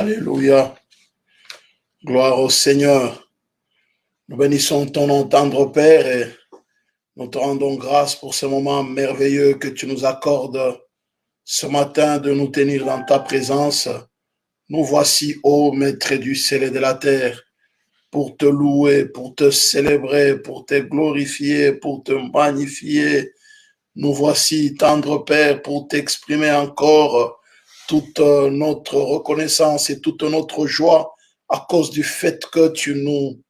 Alléluia. Gloire au Seigneur. Nous bénissons ton nom tendre, Père, et nous te rendons grâce pour ce moment merveilleux que tu nous accordes ce matin de nous tenir dans ta présence. Nous voici, ô Maître du ciel et de la terre, pour te louer, pour te célébrer, pour te glorifier, pour te magnifier. Nous voici, tendre Père, pour t'exprimer encore toute notre reconnaissance et toute notre joie à cause du fait que tu nous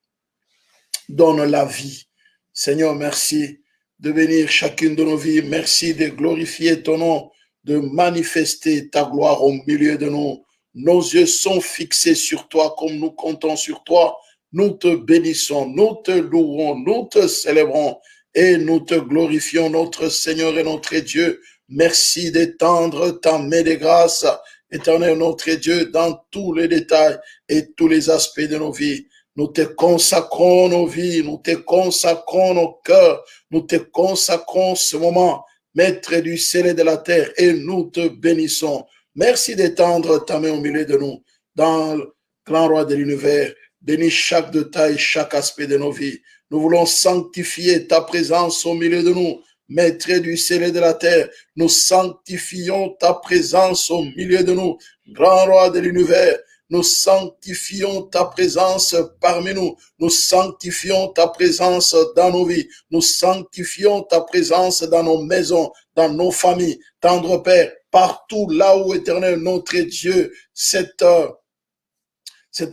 donnes la vie. Seigneur, merci de bénir chacune de nos vies. Merci de glorifier ton nom, de manifester ta gloire au milieu de nous. Nos yeux sont fixés sur toi comme nous comptons sur toi. Nous te bénissons, nous te louons, nous te célébrons et nous te glorifions, notre Seigneur et notre Dieu. Merci d'étendre ta main de grâce, éternel notre Dieu, dans tous les détails et tous les aspects de nos vies. Nous te consacrons nos vies, nous te consacrons nos cœurs, nous te consacrons ce moment, Maître du ciel et de la terre, et nous te bénissons. Merci d'étendre ta main au milieu de nous, dans le grand roi de l'univers. Bénis chaque détail, chaque aspect de nos vies. Nous voulons sanctifier ta présence au milieu de nous, Maître du ciel et de la terre. Nous sanctifions ta présence au milieu de nous, grand roi de l'univers. Nous sanctifions ta présence parmi nous. Nous sanctifions ta présence dans nos vies. Nous sanctifions ta présence dans nos maisons, dans nos familles. Tendre Père, partout là où, éternel, notre Dieu, cette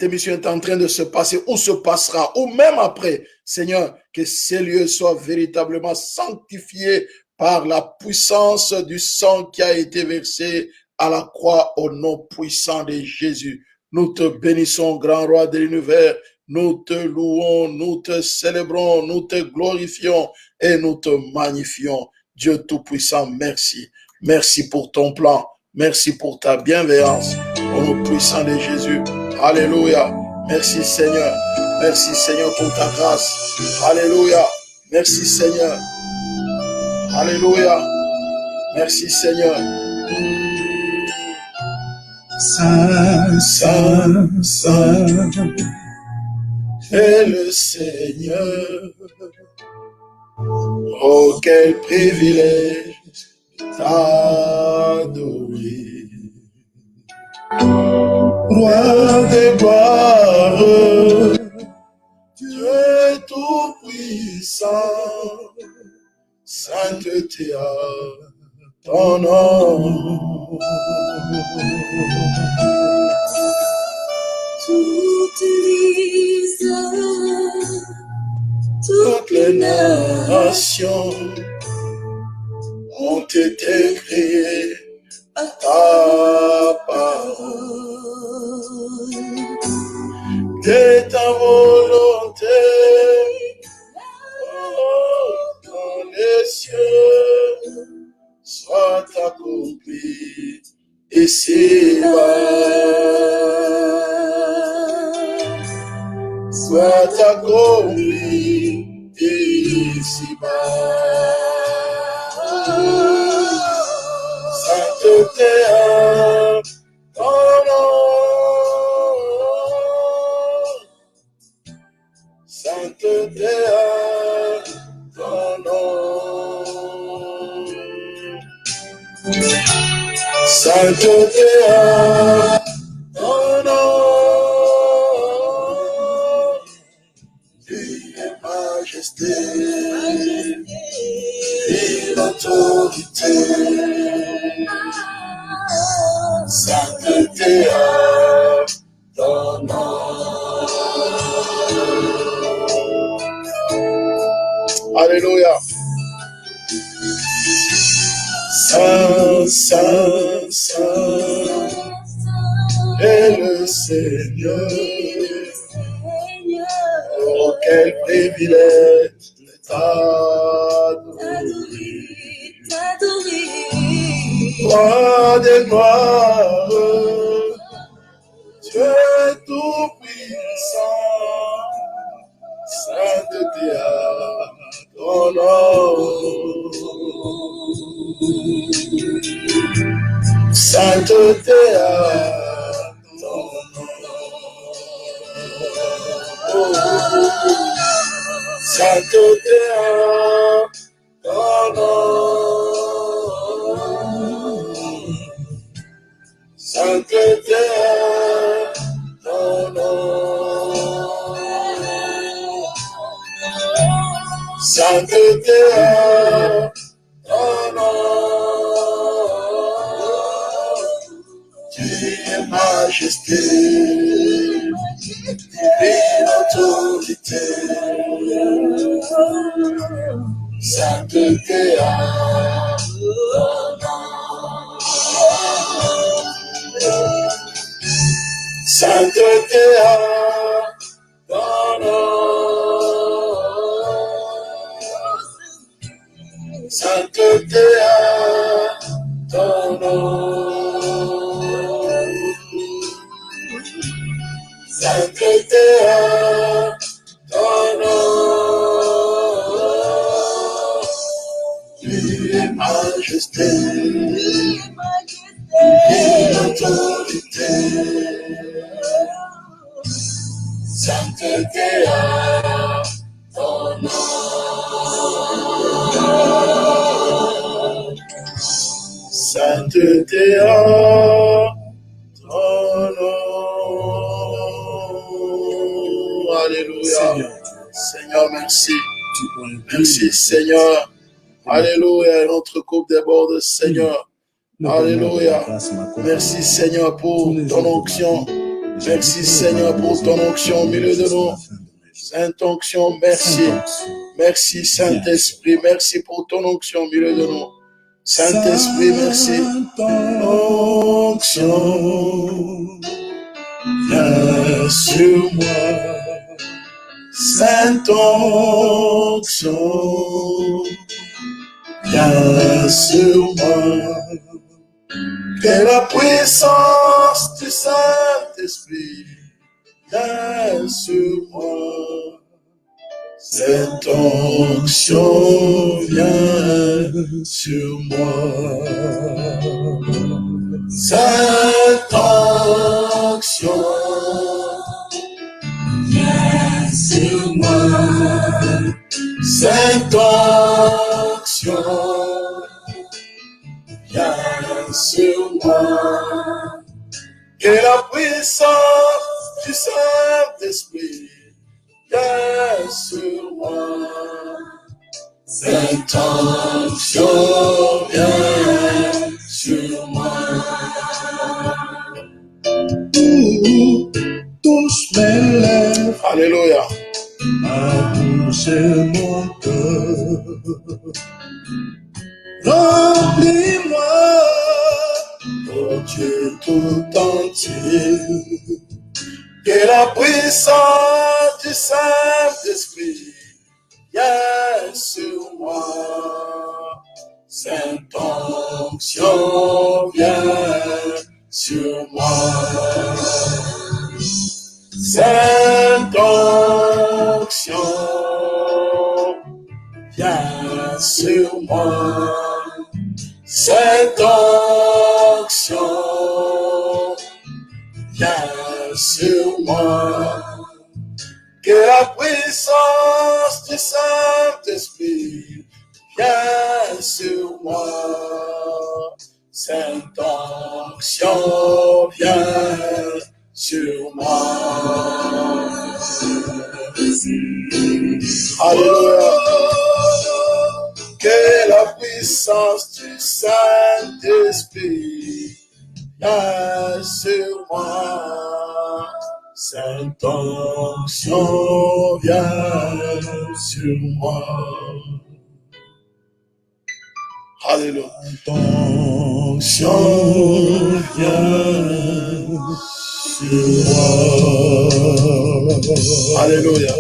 émission est en train de se passer, ou se passera, ou même après, Seigneur, que ces lieux soient véritablement sanctifiés par la puissance du sang qui a été versé à la croix au nom puissant de Jésus. Nous te bénissons, grand roi de l'univers. Nous te louons, nous te célébrons, nous te glorifions et nous te magnifions. Dieu Tout-Puissant, merci. Merci pour ton plan. Merci pour ta bienveillance. Au nom puissant de Jésus. Alléluia. Merci Seigneur. Merci Seigneur pour ta grâce. Alléluia. Merci Seigneur. Alléluia. Merci Seigneur. Saint, Saint, Saint est le Seigneur. Oh, quel privilège t'adorer. Roi des gloires, Dieu tout-puissant, sainteté à ton nom. Toutes les nations ont été créées à ta parole. Que ta volonté dans les cieux soit accomplie ici-bas. Soit accomplie ici-bas. Sainteté à ton nom. Sainteté à ton nom. Sainteté à ton nom. Majesté et l'autorité, sainteté à ton nom. Alléluia. Saint, Saint, Saint est le Seigneur. Oh, quel privilège de t'adorer. Roi des gloires, Dieu tout-puissant, sainteté à ton nom. Sainteté à ton nom. Sainteté à ton nom. Sainteté à ton nom. Sainteté à ton nom. Tu es majesté, divine autorité. Sainteté à ton nom. Sainteté à ton nom. Sainteté à ton nom. Sainteté à ton nom. Tu es majesté, divine autorité. Sainteté à ton nom. Sainteté à ton nom. Alléluia. Seigneur, merci. Merci, Seigneur. Alléluia. Notre coupe déborde, Seigneur. Alléluia. Merci, Seigneur, pour ton onction. Merci, Seigneur, pour ton onction au milieu de nous. Sainte onction, merci. Merci, Saint-Esprit. Merci pour ton onction au milieu de nous. Saint-Esprit, merci. Onction, viens sur moi. Sainte onction, viens sur moi. Que la puissance du Saint-Esprit vienne sur moi. Cette onction vient sur moi. Cette onction vient sur moi. Cette onction viens sur moi, que la puissance du Saint-Esprit vienne sur moi. Cette onction vient sur moi. Touche mes lèvres. Alléluia. Toucher mon cœur. Remplis-moi, oh Dieu tout entier, que la puissance du Saint-Esprit vienne sur moi. Sainte onction vient sur moi. Sainte onction vient sur moi. Cette onction vient sur moi, que la puissance du Saint-Esprit vienne sur moi. Cette onction vient sur moi. Alléluia. Que la puissance du Saint-Esprit vienne sur moi. Sainte onction vient sur moi. Alléluia. Onction vient sur moi. Alléluia.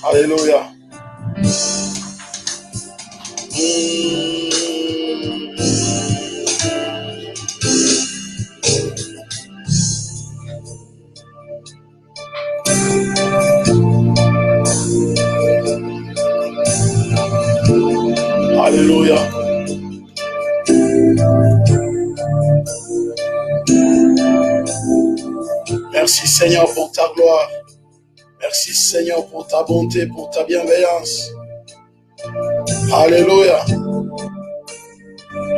Alléluia. Alléluia. Merci Seigneur pour ta gloire. Merci Seigneur pour ta bonté, pour ta bienveillance. Alléluia. Le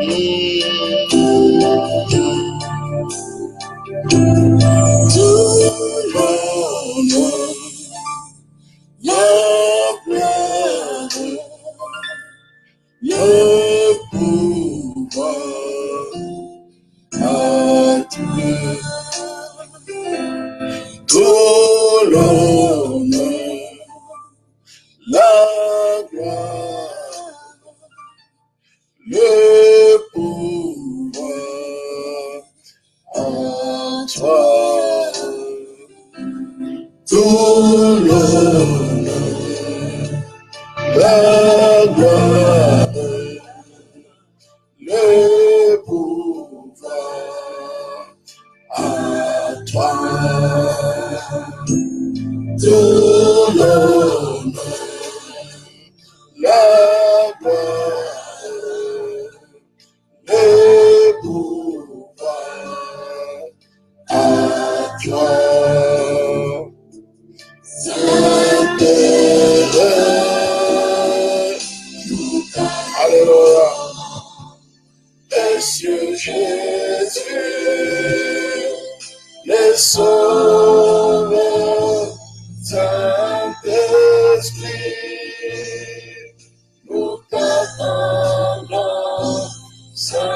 pouvoir à Dieu, tout l'honneur, la gloire, le pouvoir à toi, tout l'honneur, la gloire, le pouvoir à toi, tout l'honneur, la gloire, le pouvoir à toi. Alléluia. Monsieur Jésus, les sauveurs, Saint-Esprit, nous t'attendons, Saint-Esprit,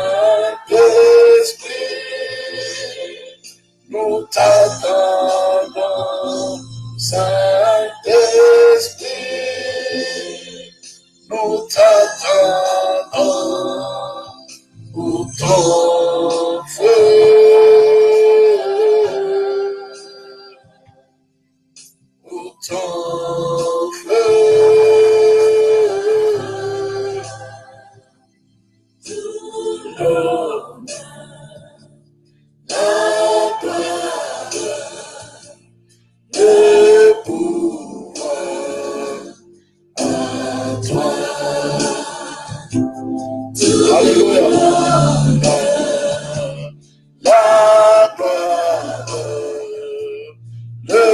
nous t'attendons, Saint-Esprit, nous t'attendons pour ton feu, pour ton feu, le pouvoir à toi. Alléluia. La gloire, le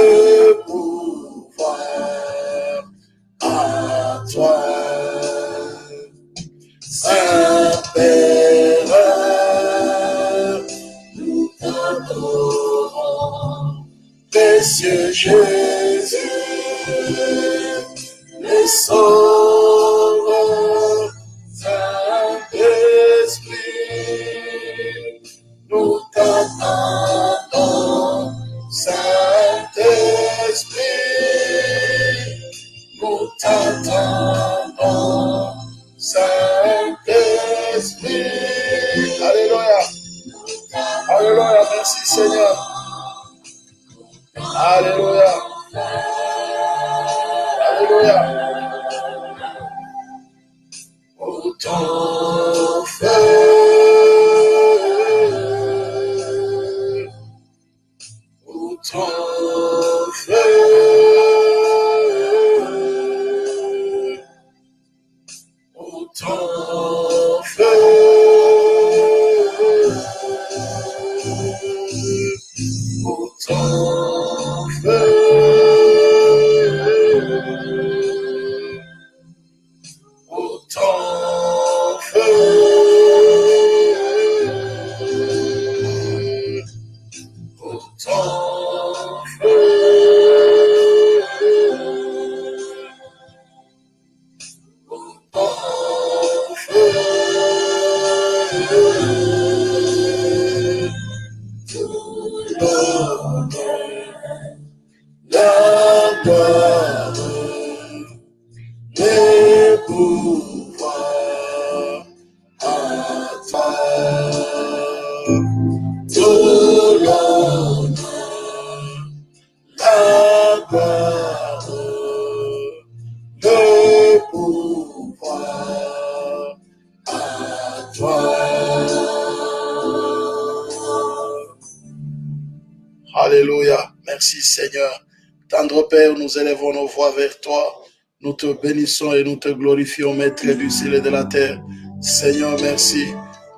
pouvoir à toi. Saint-Père, nous t'adorons. Précieux Jésus, les sauveurs, Saint-Esprit, nous t'attendons, Saint-Esprit, nous t'attendons, Saint-Esprit. Alléluia. Alléluia, merci Seigneur. Alléluia. Alléluia. Pour ton feu, pour ton feu, pour ton feu, pour ton feu, pour ton feu, pour ton feu, pour ton feu, la gloire, le pouvoir à toi, tout l'honneur, la gloire, le pouvoir à toi. Alléluia. Merci Seigneur. Tendre Père, nous élevons nos voix vers toi. Nous te bénissons et nous te glorifions, Maître du ciel et de la terre. Seigneur, merci.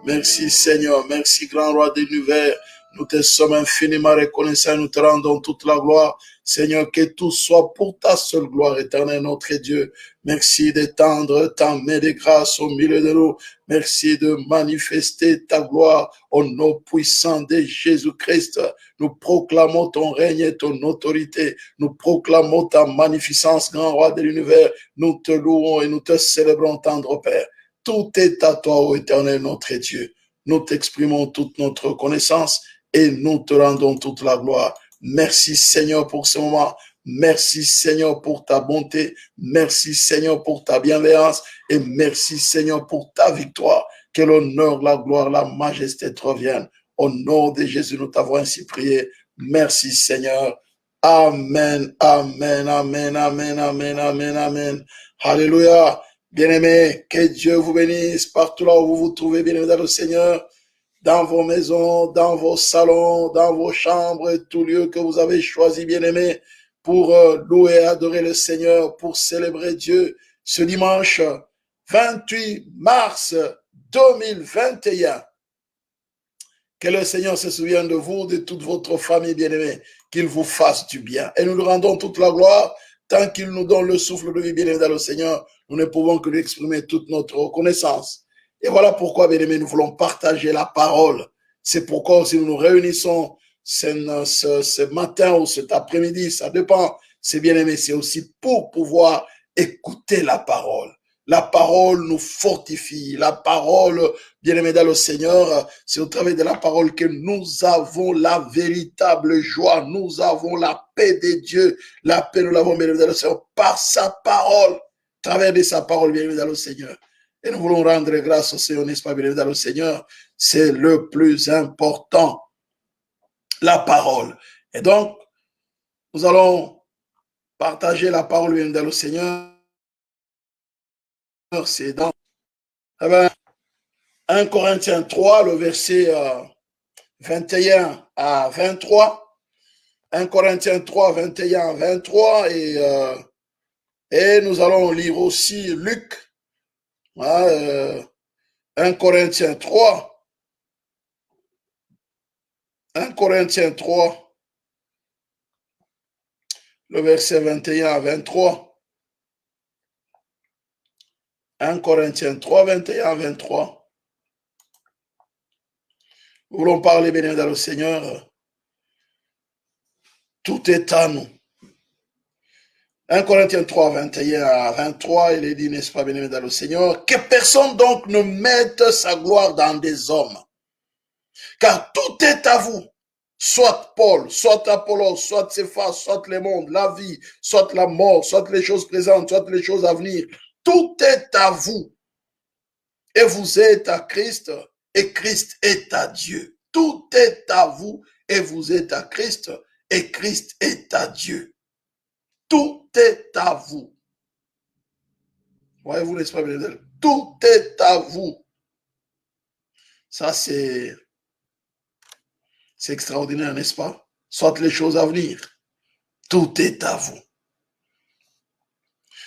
Merci Seigneur. Merci grand roi de l'univers. Nous te sommes infiniment reconnaissants et nous te rendons toute la gloire. Seigneur, que tout soit pour ta seule gloire, éternelle, notre Dieu. Merci d'étendre ta main de grâce au milieu de nous. Merci de manifester ta gloire au nom puissant de Jésus-Christ. Nous proclamons ton règne et ton autorité. Nous proclamons ta magnificence, grand roi de l'univers. Nous te louons et nous te célébrons, tendre Père. Tout est à toi, ô éternel, notre Dieu. Nous t'exprimons toute notre reconnaissance et nous te rendons toute la gloire. Merci Seigneur pour ce moment. Merci Seigneur pour ta bonté. Merci Seigneur pour ta bienveillance. Et merci Seigneur pour ta victoire. Que l'honneur, la gloire, la majesté te reviennent. Au nom de Jésus, nous t'avons ainsi prié. Merci Seigneur. Amen, amen, amen, amen, amen, amen, amen. Alléluia. Bien-aimés, que Dieu vous bénisse partout là où vous vous trouvez, bien-aimés dans le Seigneur, dans vos maisons, dans vos salons, dans vos chambres, tout lieu que vous avez choisi, bien-aimés, pour louer et adorer le Seigneur, pour célébrer Dieu ce dimanche 28 mars 2021. Que le Seigneur se souvienne de vous, de toute votre famille, bien-aimée, qu'il vous fasse du bien. Et nous lui rendons toute la gloire, tant qu'il nous donne le souffle de vie, bien-aimé dans le Seigneur, nous ne pouvons que lui exprimer toute notre reconnaissance. Et voilà pourquoi, bien-aimés, nous voulons partager la parole. C'est pourquoi aussi nous nous réunissons ce matin ou cet après-midi, ça dépend. C'est bien-aimé, c'est aussi pour pouvoir écouter la parole. La parole nous fortifie. La parole, bien-aimé dans le Seigneur, c'est au travers de la parole que nous avons la véritable joie. Nous avons la paix de Dieu. La paix, nous l'avons, bien-aimé dans le Seigneur, par sa parole. À travers de sa parole, bien-aimé dans le Seigneur. Et nous voulons rendre grâce au Seigneur, n'est-ce pas, bien-aimé dans le Seigneur. C'est le plus important. La parole. Et donc, nous allons partager la parole, bien-aimé dans le Seigneur. C'est dans 1 Corinthiens 3, le verset 21 à 23. 1 Corinthiens 3, 21 à 23. Et nous allons lire aussi Luc. 1 Corinthiens 3. 1 Corinthiens 3, le verset 21 à 23. 1 Corinthiens 3, 21 à 23. Nous voulons parler, bien dans le Seigneur. Tout est à nous. 1 Corinthiens 3, 21 à 23, il est dit, n'est-ce pas, bien dans le Seigneur, que personne donc ne mette sa gloire dans des hommes, car tout est à vous, soit Paul, soit Apollos, soit Céphas, soit le monde, la vie, soit la mort, soit les choses présentes, soit les choses à venir. Tout est à vous. Et vous êtes à Christ, et Christ est à Dieu. Tout est à vous, et vous êtes à Christ, et Christ est à Dieu. Tout est à vous. Voyez-vous, n'est-ce pas, bien? Tout est à vous. Ça, c'est extraordinaire, n'est-ce pas? Soit les choses à venir. Tout est à vous.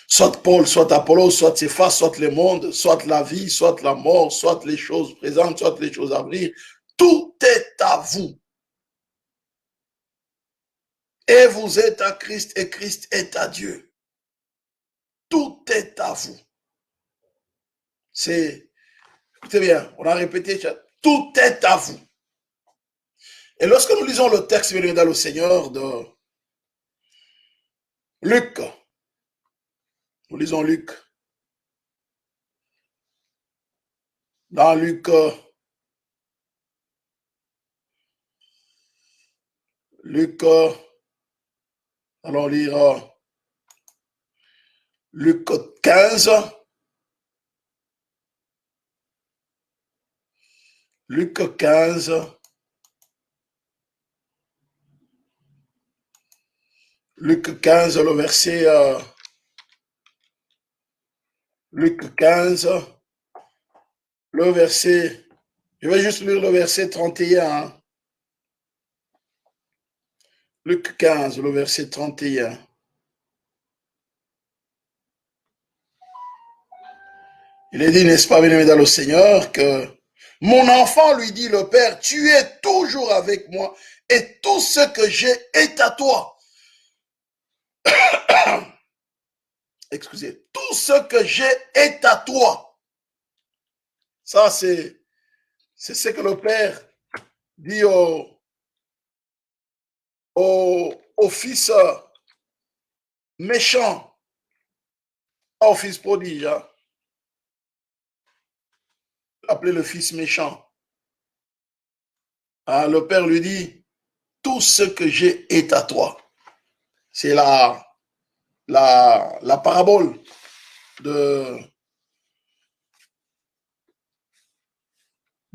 Soit Paul, soit Apollos, soit Céphas, soit le monde, soit la vie, soit la mort, soit les choses présentes, soit les choses à venir. Tout est à vous. Et vous êtes à Christ et Christ est à Dieu. Tout est à vous. Écoutez bien, on a répété, tout est à vous. Et lorsque nous lisons le texte venu dans le Seigneur de Luc, nous lisons Luc. Dans Luc 15, allons lire Luc 15. Luc 15. Luc 15, le verset... Luc 15, le verset... Je vais juste lire le verset 31. Luc 15, le verset 31. Il est dit, n'est-ce pas, bien-aimé dans le Seigneur, que mon enfant lui dit le Père, tu es toujours avec moi et tout ce que j'ai est à toi. excusez, tout ce que j'ai est à toi. Ça, c'est ce que le Père dit au fils méchant, au fils prodige, hein. Appelé le fils méchant. Hein, le Père lui dit, tout ce que j'ai est à toi. C'est la parabole de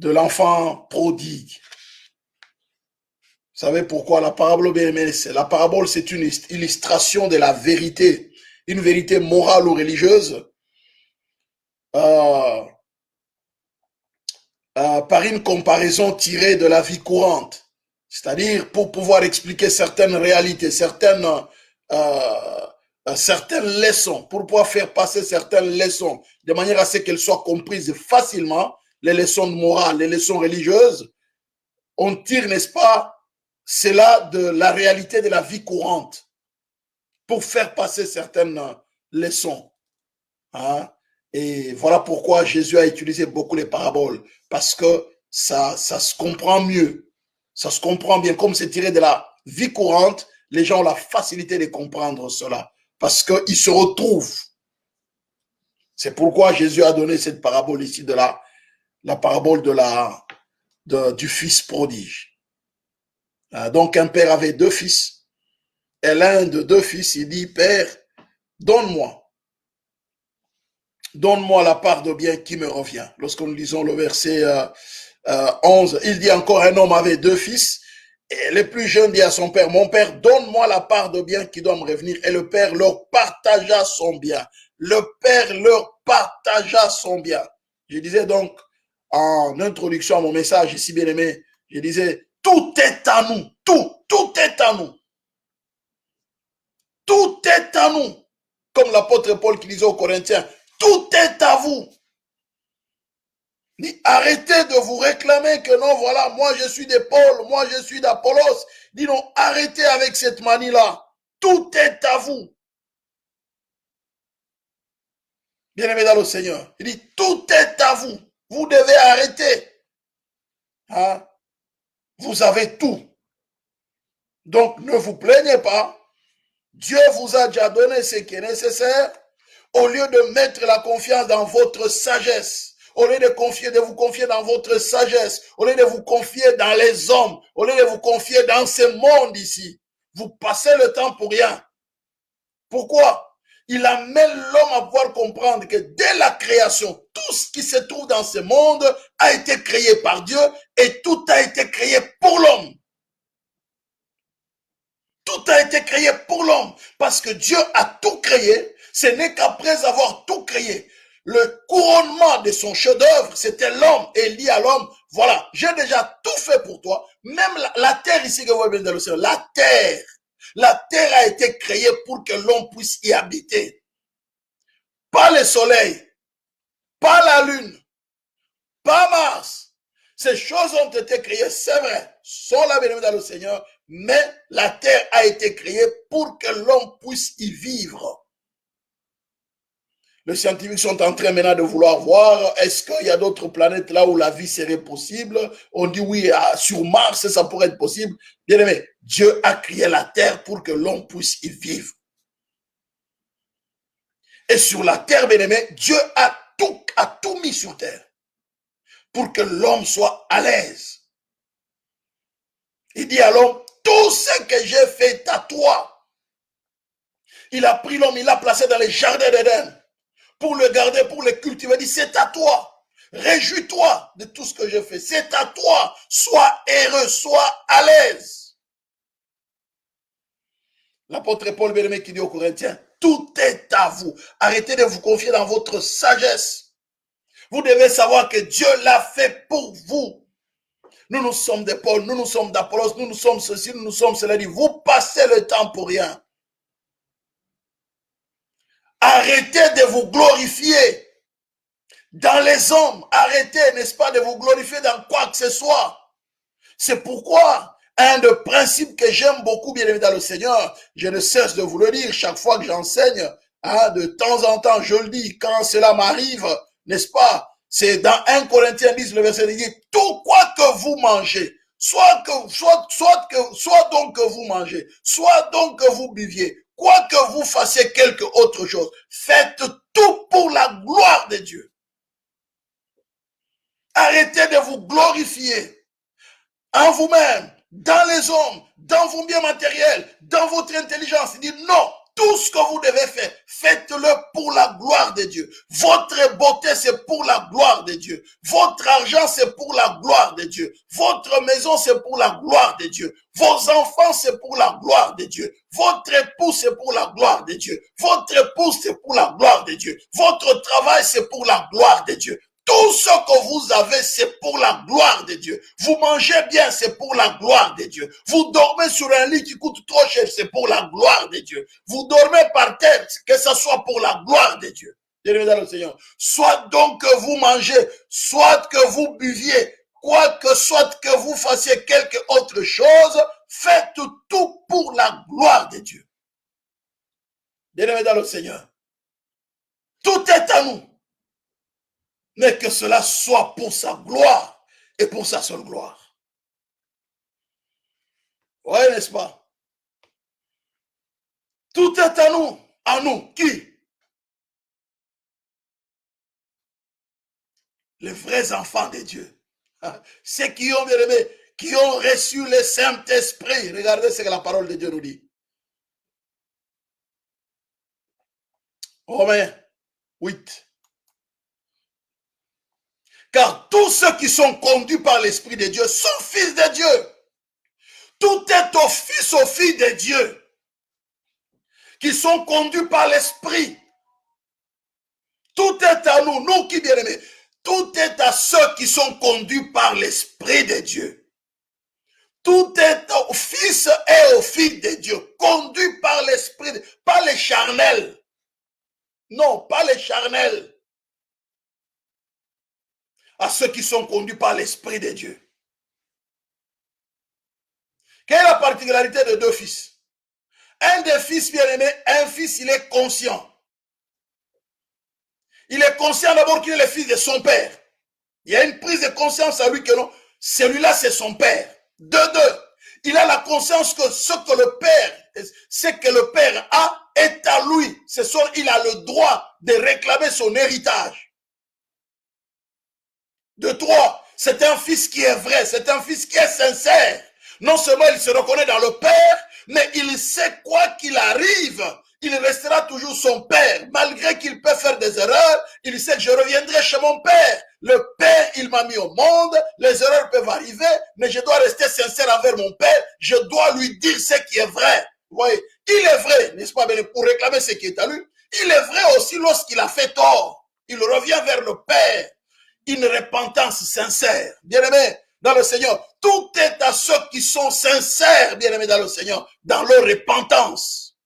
l'enfant prodigue. Vous savez pourquoi la parabole, bien aimé, la parabole, c'est une illustration de la vérité, une vérité morale ou religieuse, par une comparaison tirée de la vie courante. C'est-à-dire pour pouvoir expliquer certaines réalités, certaines leçons, pour pouvoir faire passer certaines leçons, de manière à ce qu'elles soient comprises facilement, les leçons de morale, les leçons religieuses. On tire, n'est-ce pas, cela de la réalité de la vie courante pour faire passer certaines leçons. Hein? Et voilà pourquoi Jésus a utilisé beaucoup les paraboles, parce que ça se comprend mieux. Ça se comprend bien. Comme c'est tiré de la vie courante, les gens ont la facilité de comprendre cela, parce qu'ils se retrouvent. C'est pourquoi Jésus a donné cette parabole ici, de la parabole du fils prodige. Donc un père avait 2 fils, et l'un de 2 fils, il dit, Père, donne-moi la part de bien qui me revient. Lorsque nous lisons le verset 11, il dit encore, un homme avait 2 fils, et le plus jeune dit à son père, mon père, donne-moi la part de bien qui doit me revenir. Et le père leur partagea son bien. Le père leur partagea son bien. Je disais donc, en introduction à mon message ici, bien aimé, je disais, tout est à nous, tout est à nous. Tout est à nous. Comme l'apôtre Paul qui disait aux Corinthiens, tout est à vous. Arrêtez de vous réclamer que non, voilà, moi je suis de Paul, moi je suis d'Apollos. Dis non, arrêtez avec cette manie-là. Tout est à vous. Bien-aimé dans le Seigneur, il dit, tout est à vous. Vous devez arrêter. Hein? Vous avez tout. Donc, ne vous plaignez pas. Dieu vous a déjà donné ce qui est nécessaire. Au lieu de mettre la confiance dans votre sagesse, au lieu de vous confier dans votre sagesse, au lieu de vous confier dans les hommes, au lieu de vous confier dans ce monde ici, vous passez le temps pour rien. Pourquoi? Il amène l'homme à pouvoir comprendre que dès la création, tout ce qui se trouve dans ce monde a été créé par Dieu et tout a été créé pour l'homme. Tout a été créé pour l'homme parce que Dieu a tout créé. Ce n'est qu'après avoir tout créé, le couronnement de son chef-d'œuvre, c'était l'homme. Et il dit à l'homme, voilà, j'ai déjà tout fait pour toi. Même la terre ici que vous voyez dans le ciel, la terre a été créée pour que l'homme puisse y habiter. Pas le soleil, pas la lune, pas Mars. Ces choses ont été créées, c'est vrai, sont la bénédiction dans le Seigneur, mais la terre a été créée pour que l'homme puisse y vivre. Les scientifiques sont en train maintenant de vouloir voir, est-ce qu'il y a d'autres planètes là où la vie serait possible? On dit oui, sur Mars, ça pourrait être possible. Bien aimé, Dieu a créé la terre pour que l'homme puisse y vivre. Et sur la terre, bien aimé, Dieu a tout mis sur terre pour que l'homme soit à l'aise. Il dit à l'homme, tout ce que j'ai fait à toi. Il a pris l'homme, il l'a placé dans les jardins d'Éden pour le garder, pour le cultiver. Il dit, c'est à toi. Réjouis-toi de tout ce que j'ai fait. C'est à toi. Sois heureux, sois à l'aise. L'apôtre Paul bien-aimé qui dit aux Corinthiens, tout est à vous. Arrêtez de vous confier dans votre sagesse. Vous devez savoir que Dieu l'a fait pour vous. Nous sommes de Paul, nous sommes d'Apollos, nous sommes ceci, nous sommes cela. Dit, vous passez le temps pour rien. Arrêtez de vous glorifier dans les hommes. Arrêtez, n'est-ce pas, de vous glorifier dans quoi que ce soit. C'est pourquoi Un des principes que j'aime beaucoup, bien aimé dans le Seigneur, je ne cesse de vous le dire chaque fois que j'enseigne, hein, de temps en temps, je le dis, quand cela m'arrive, n'est-ce pas? C'est dans 1 Corinthiens 10, le verset dit, tout quoi que vous mangez, soit donc que vous mangez, soit donc que vous buviez, quoi que vous fassiez quelque autre chose, faites tout pour la gloire de Dieu. Arrêtez de vous glorifier en vous-même, dans les hommes, dans vos biens matériels, dans votre intelligence. Il dit non, tout ce que vous devez faire, faites-le pour la gloire de Dieu. Votre beauté, c'est pour la gloire de Dieu. Votre argent, c'est pour la gloire de Dieu. Votre maison, c'est pour la gloire de Dieu. Vos enfants, c'est pour la gloire de Dieu. Votre époux, c'est pour la gloire de Dieu. Votre épouse, c'est pour la gloire de Dieu. Votre travail, c'est pour la gloire de Dieu. Tout ce que vous avez, c'est pour la gloire de Dieu. Vous mangez bien, c'est pour la gloire de Dieu. Vous dormez sur un lit qui coûte trop cher, c'est pour la gloire de Dieu. Vous dormez par terre, que ce soit pour la gloire de Dieu. Bien-aimés dans le Seigneur. Soit donc que vous mangez, soit que vous buviez, quoi que soit que vous fassiez quelque autre chose, faites tout pour la gloire de Dieu. Bien-aimés dans le Seigneur. Tout est à nous. Mais que cela soit pour sa gloire et pour sa seule gloire. Oui, n'est-ce pas? Tout est à nous. À nous. Qui? Les vrais enfants de Dieu. Ceux qui ont bien aimé, qui ont reçu le Saint-Esprit. Regardez ce que la parole de Dieu nous dit. Romains 8. Car tous ceux qui sont conduits par l'Esprit de Dieu sont fils de Dieu. Tout est aux filles de Dieu qui sont conduits par l'Esprit. Tout est à nous, nous qui bien-aimés. Tout est à ceux qui sont conduits par l'Esprit de Dieu. Tout est aux fils et aux filles de Dieu, conduits par l'Esprit, pas les charnels. Non, pas les charnels. À ceux qui sont conduits par l'Esprit de Dieu. Quelle est la particularité de deux fils? Un des fils bien-aimés, un fils, il est conscient. Il est conscient d'abord qu'il est le fils de son père. Il y a une prise de conscience à lui que non, celui-là c'est son père. De deux, il a la conscience que ce que le père a est à lui. Il a le droit de réclamer son héritage. De trois, c'est un fils qui est vrai, c'est un fils qui est sincère. Non seulement il se reconnaît dans le père, mais il sait quoi qu'il arrive, il restera toujours son père. Malgré qu'il peut faire des erreurs, il sait que je reviendrai chez mon père. Le père, il m'a mis au monde, les erreurs peuvent arriver, mais je dois rester sincère envers mon père, je dois lui dire ce qui est vrai. Vous voyez, il est vrai, n'est-ce pas, pour réclamer ce qui est à lui. Il est vrai aussi lorsqu'il a fait tort. Il revient vers le père. Une repentance sincère. Bien-aimé, dans le Seigneur, tout est à ceux qui sont sincères, bien-aimés dans le Seigneur, dans leur repentance.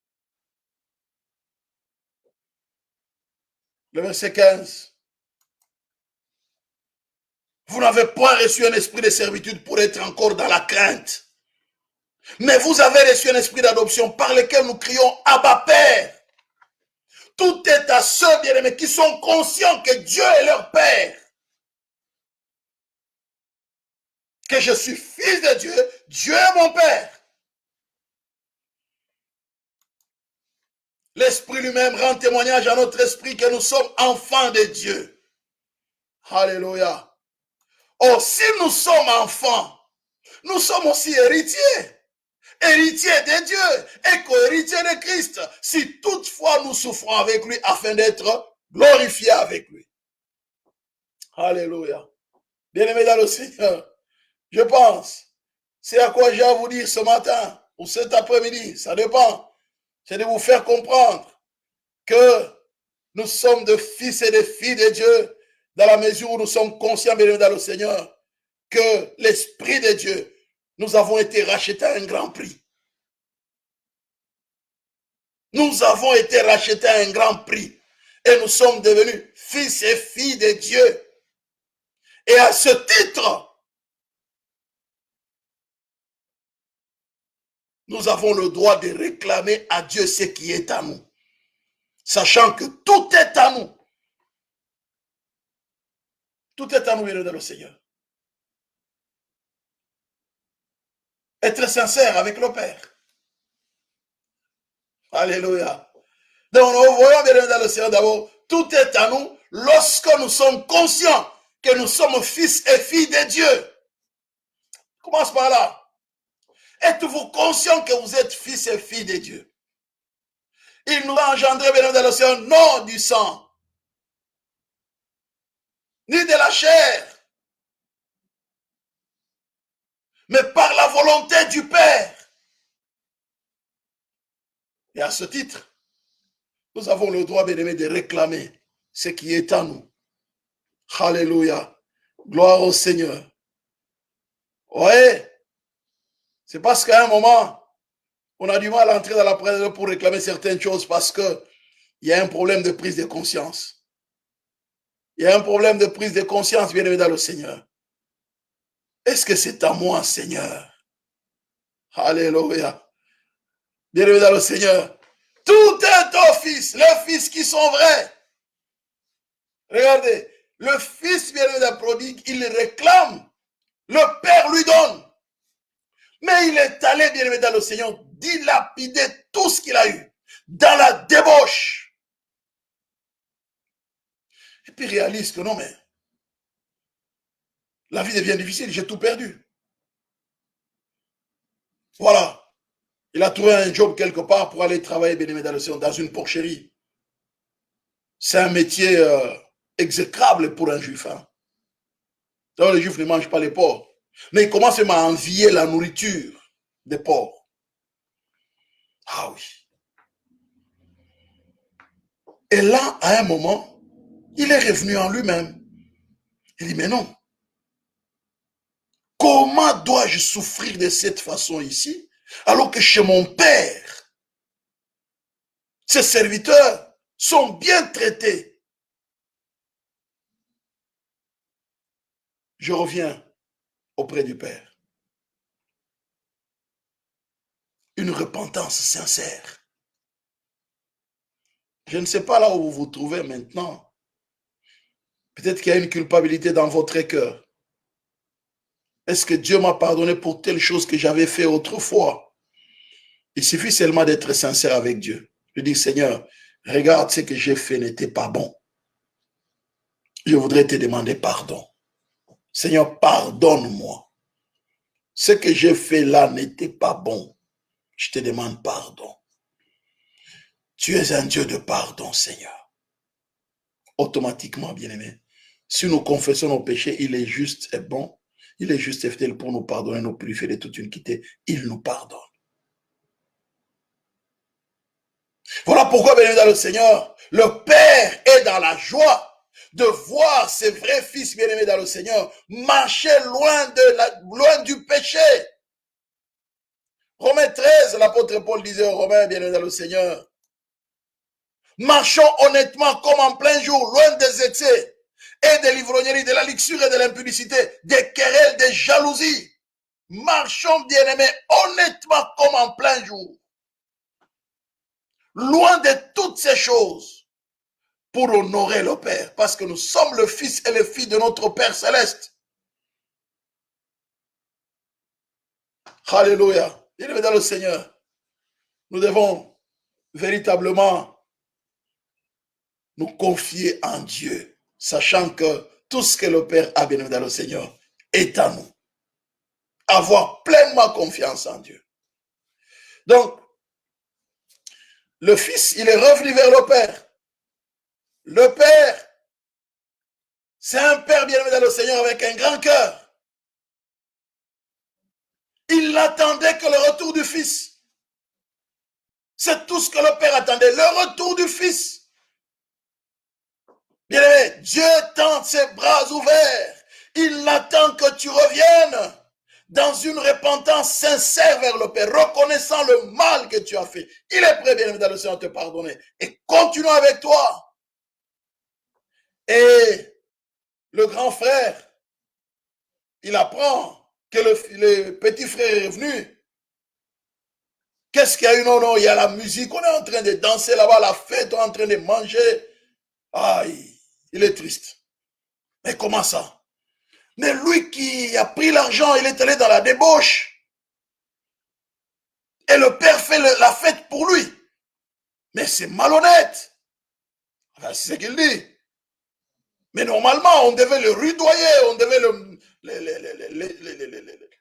Le verset 15. Vous n'avez point reçu un esprit de servitude pour être encore dans la crainte. Mais vous avez reçu un esprit d'adoption par lequel nous crions Abba Père. Tout est à ceux, bien-aimés, qui sont conscients que Dieu est leur Père. Que je suis fils de Dieu, Dieu est mon Père. L'Esprit lui-même rend témoignage à notre esprit que nous sommes enfants de Dieu. Alléluia. Or, si nous sommes enfants, nous sommes aussi héritiers. Héritiers de Dieu et co-héritiers de Christ. Si toutefois nous souffrons avec lui afin d'être glorifiés avec lui. Alléluia. Bien-aimés dans le Seigneur, je pense, c'est à quoi j'ai à vous dire ce matin ou cet après-midi, ça dépend. C'est de vous faire comprendre que nous sommes de fils et de filles de Dieu dans la mesure où nous sommes conscients, bien dans le Seigneur, que l'Esprit de Dieu, nous avons été rachetés à un grand prix. Nous avons été rachetés à un grand prix et nous sommes devenus fils et filles de Dieu. Et à ce titre, nous avons le droit de réclamer à Dieu ce qui est à nous, sachant que tout est à nous. Tout est à nous, bien dans le Seigneur. Être sincère avec le Père. Alléluia. Donc, nous voyons bien dans le Seigneur d'abord, tout est à nous lorsque nous sommes conscients que nous sommes fils et filles de Dieu. Commence par là. Êtes-vous conscient que vous êtes fils et filles de Dieu? Il nous a engendrés, bien dans le Seigneur, non du sang, ni de la chair, mais par la volonté du Père. Et à ce titre, nous avons le droit, bien aimé, de réclamer ce qui est à nous. Alléluia. Gloire au Seigneur. Ouais. C'est parce qu'à un moment, on a du mal à entrer dans la présence pour réclamer certaines choses parce qu'il y a un problème de prise de conscience. Il y a un problème de prise de conscience, bien aimé dans le Seigneur. Est-ce que c'est à moi, Seigneur? Alléluia. Bien aimé dans le Seigneur. Tout est au Fils, les fils qui sont vrais. Regardez, le Fils, bien aimé dans le prodigue, il réclame. Le Père lui donne. Mais il est allé, bien aimé dans le Seigneur, dilapider tout ce qu'il a eu dans la débauche. Et puis il réalise que non, mais la vie devient difficile, j'ai tout perdu. Voilà. Il a trouvé un job quelque part pour aller travailler, bien aimé dans le Seigneur, dans une porcherie. C'est un métier exécrable pour un juif. Hein. Donc les juifs ne mangent pas les porcs. Mais il commence même à envier la nourriture des porcs. Ah oui. Et là, à un moment, il est revenu en lui-même. Il dit, mais non. Comment dois-je souffrir de cette façon ici, alors que chez mon père, ses serviteurs sont bien traités? Je reviens auprès du Père. Une repentance sincère. Je ne sais pas là où vous vous trouvez maintenant. Peut-être qu'il y a une culpabilité dans votre cœur. Est-ce que Dieu m'a pardonné pour telle chose que j'avais fait autrefois? Il suffit seulement d'être sincère avec Dieu. Je dis, Seigneur, regarde ce que j'ai fait n'était pas bon. Je voudrais te demander pardon. Seigneur, pardonne-moi. Ce que j'ai fait là n'était pas bon. Je te demande pardon. Tu es un Dieu de pardon, Seigneur. Automatiquement, bien-aimé, si nous confessons nos péchés, il est juste et bon. Il est juste et fidèle pour nous pardonner, nous purifier de toute iniquité. Il nous pardonne. Voilà pourquoi, bien-aimé dans le Seigneur, le Père est dans la joie de voir ses vrais fils bien-aimés dans le Seigneur marcher loin du péché. Romains 13, l'apôtre Paul disait aux Romains, bien-aimés dans le Seigneur, marchons honnêtement comme en plein jour, loin des excès et de l'ivrognerie, de la luxure et de l'impudicité, des querelles, des jalousies. Marchons, bien-aimés, honnêtement comme en plein jour, loin de toutes ces choses, pour honorer le Père, parce que nous sommes le Fils et les filles de notre Père céleste. Alléluia. Bien-aimés dans le Seigneur, nous devons véritablement nous confier en Dieu, sachant que tout ce que le Père a, bien-aimé dans le Seigneur, est à nous. Avoir pleinement confiance en Dieu. Donc, le Fils, il est revenu vers le Père. Le Père, c'est un Père bien-aimé dans le Seigneur avec un grand cœur. Il n'attendait que le retour du Fils. C'est tout ce que le Père attendait, le retour du Fils. Bien-aimé, Dieu tend ses bras ouverts. Il attend que tu reviennes dans une repentance sincère vers le Père, reconnaissant le mal que tu as fait. Il est prêt, bien-aimé, dans le Seigneur, à te pardonner. Et continuons avec toi. Et le grand frère, il apprend que le petit frère est revenu. Qu'est-ce qu'il y a eu? Non, non, il y a la musique, on est en train de danser là-bas, la fête, on est en train de manger. Aïe, il est triste. Mais comment ça? Mais lui qui a pris l'argent, il est allé dans la débauche. Et le père fait la fête pour lui. Mais c'est malhonnête. C'est ce qu'il dit. Mais normalement, on devait le rudoyer, on devait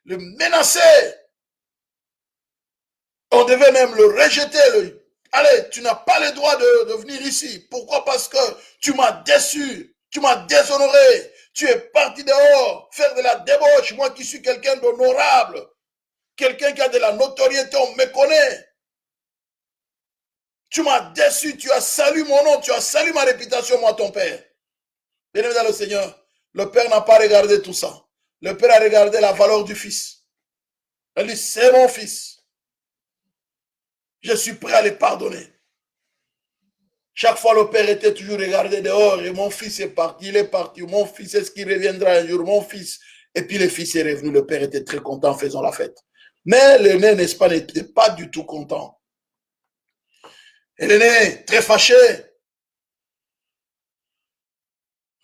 le menacer. On devait même le rejeter. Allez, tu n'as pas le droit de venir ici. Pourquoi? Parce que tu m'as déçu, tu m'as déshonoré. Tu es parti dehors, faire de la débauche. Moi qui suis quelqu'un d'honorable, quelqu'un qui a de la notoriété, on me connaît. Tu m'as déçu, tu as salué mon nom, tu as salué ma réputation, moi ton père. Bien-aimé dans le Seigneur, le père n'a pas regardé tout ça. Le père a regardé la valeur du fils. Il dit, c'est mon fils. Je suis prêt à les pardonner. Chaque fois, le père était toujours regardé dehors et mon fils est parti, il est parti. Mon fils, est-ce qu'il reviendra un jour? Mon fils. Et puis le fils est revenu, le père était très content, faisant la fête. Mais l'aîné, n'est-ce pas, n'était pas du tout content. Et l'aîné, très fâché.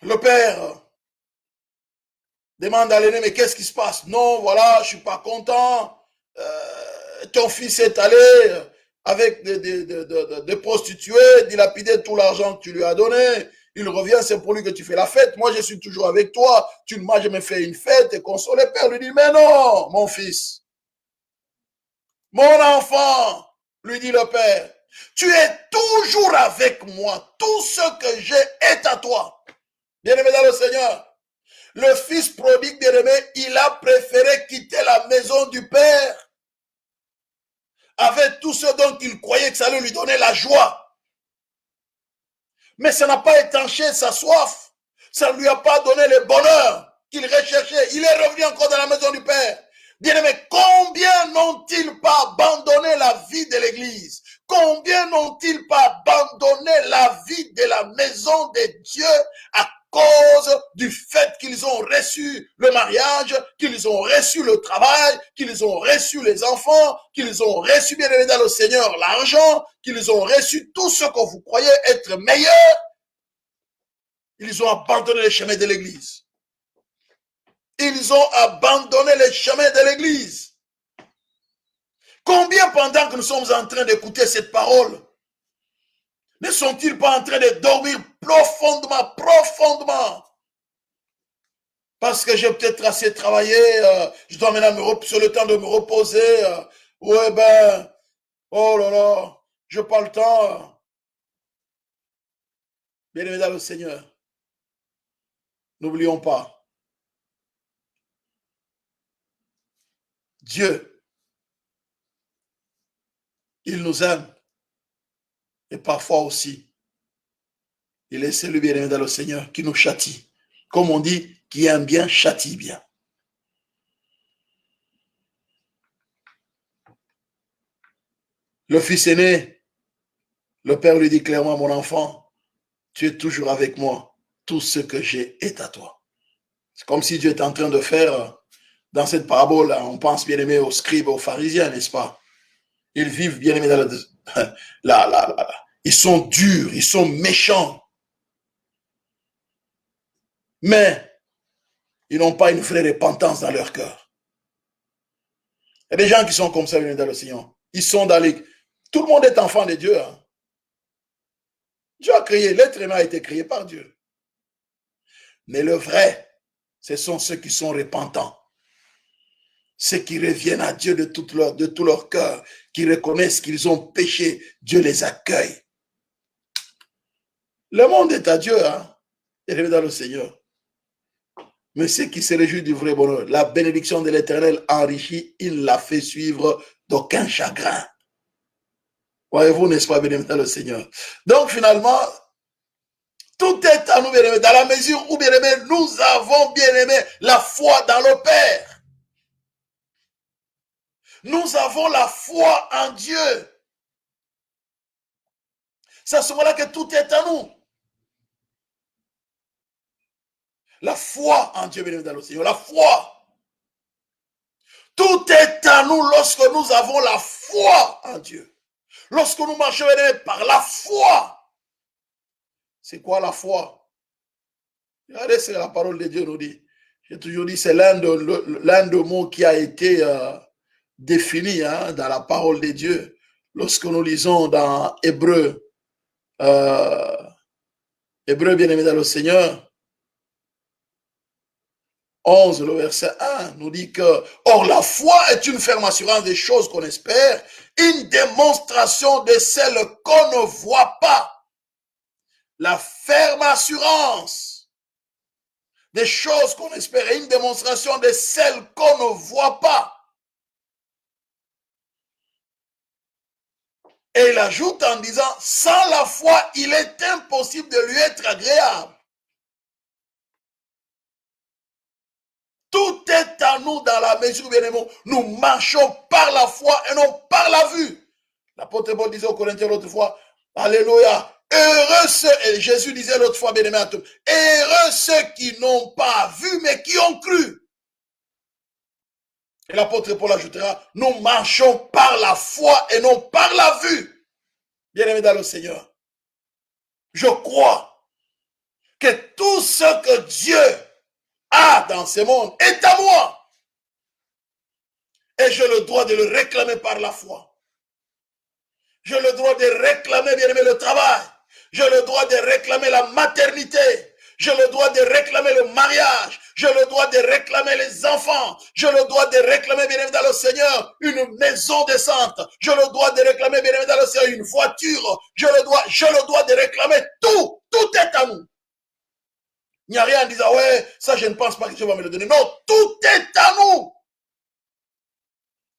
Le père demande à l'aîné, mais qu'est-ce qui se passe? Non, voilà, je suis pas content. Ton fils est allé avec des prostituées, dilapider tout l'argent que tu lui as donné. Il revient, c'est pour lui que tu fais la fête. Moi, je suis toujours avec toi. Tu ne m'as jamais fait une fête et console. Le père lui dit, mais non, mon fils. Mon enfant, lui dit le père, tu es toujours avec moi. Tout ce que j'ai est à toi. Bien-aimé dans le Seigneur, le fils prodigue, bien-aimé, il a préféré quitter la maison du père avec tout ce dont il croyait que ça allait lui donner la joie. Mais ça n'a pas étanché sa soif. Ça ne lui a pas donné le bonheur qu'il recherchait. Il est revenu encore dans la maison du père. Bien-aimé, combien n'ont-ils pas abandonné la vie de l'église? Combien n'ont-ils pas abandonné la vie de la maison de Dieu à cause du fait qu'ils ont reçu le mariage, qu'ils ont reçu le travail, qu'ils ont reçu les enfants, qu'ils ont reçu, bien aimé dans le Seigneur, l'argent, qu'ils ont reçu tout ce que vous croyez être meilleur? Ils ont abandonné les chemins de l'église. Ils ont abandonné les chemins de l'église. Combien pendant que nous sommes en train d'écouter cette parole, ne sont-ils pas en train de dormir profondément, profondément? Parce que j'ai peut-être assez travaillé, je dois maintenant sur le temps de me reposer. Ouais, ben, oh là là, je n'ai pas le temps. Bien-aimé dans le Seigneur, n'oublions pas, Dieu, il nous aime. Et parfois aussi, il est celui, bien-aimé dans le Seigneur, qui nous châtie. Comme on dit, qui aime bien, châtie bien. Le fils aîné, le père lui dit clairement, mon enfant, tu es toujours avec moi. Tout ce que j'ai est à toi. C'est comme si Dieu est en train de faire, dans cette parabole, on pense bien aimé aux scribes, aux pharisiens, n'est-ce pas? Ils vivent bien aimé dans ils sont durs, ils sont méchants. Mais ils n'ont pas une vraie repentance dans leur cœur. Il y a des gens qui sont comme ça, bien aimé dans le Seigneur. Ils sont dans les... Tout le monde est enfant de Dieu. Hein? Dieu a créé, l'être humain a été créé par Dieu. Mais le vrai, ce sont ceux qui sont repentants. Ceux qui reviennent à Dieu de tout leur cœur, qui reconnaissent qu'ils ont péché, Dieu les accueille. Le monde est à Dieu, hein? Il est dans le Seigneur. Mais ceux qui se réjouissent du vrai bonheur, la bénédiction de l'Éternel enrichit, il l'a fait suivre d'aucun chagrin. Voyez-vous, n'est-ce pas, bien-aimé dans le Seigneur? Donc, finalement, tout est à nous, bien-aimé, dans la mesure où, bien-aimé, nous avons, bien-aimé, la foi dans le Père. Nous avons la foi en Dieu. C'est à ce moment-là que tout est à nous. La foi en Dieu, bien-aimé dans le Seigneur, la foi. Tout est à nous lorsque nous avons la foi en Dieu. Lorsque nous marchons par la foi, c'est quoi la foi? Regardez ce que la parole de Dieu nous dit. J'ai toujours dit, c'est l'un des mots qui a été défini dans la parole de Dieu. Lorsque nous lisons dans Hébreu, Hébreu bien-aimé dans le Seigneur, 11, le verset 1, nous dit que, or la foi est une ferme assurance des choses qu'on espère, une démonstration de celles qu'on ne voit pas. La ferme assurance des choses qu'on espère et une démonstration de celles qu'on ne voit pas. Et il ajoute en disant, sans la foi, il est impossible de lui être agréable. Tout est à nous dans la mesure où nous marchons par la foi et non par la vue. L'apôtre Paul disait aux Corinthiens l'autre fois, alléluia, heureux ceux, et Jésus disait l'autre fois, bien-aimé à tous, heureux ceux qui n'ont pas vu mais qui ont cru. Et l'apôtre Paul ajoutera, nous marchons par la foi et non par la vue. Bien-aimé dans le Seigneur, je crois que tout ce que Dieu a dans ce monde est à moi. Et j'ai le droit de le réclamer par la foi. J'ai le droit de réclamer, bien aimé, le travail. J'ai le droit de réclamer la maternité. J'ai le droit de réclamer le mariage. J'ai le droit de réclamer les enfants. J'ai le droit de réclamer, bien aimé, dans le Seigneur, une maison décente. J'ai le droit de réclamer, bien aimé, dans le Seigneur, une voiture. J'ai le droit de réclamer tout. Tout est à nous. Il n'y a rien en disant, ouais, ça je ne pense pas que Dieu va me le donner. Non, tout est à nous.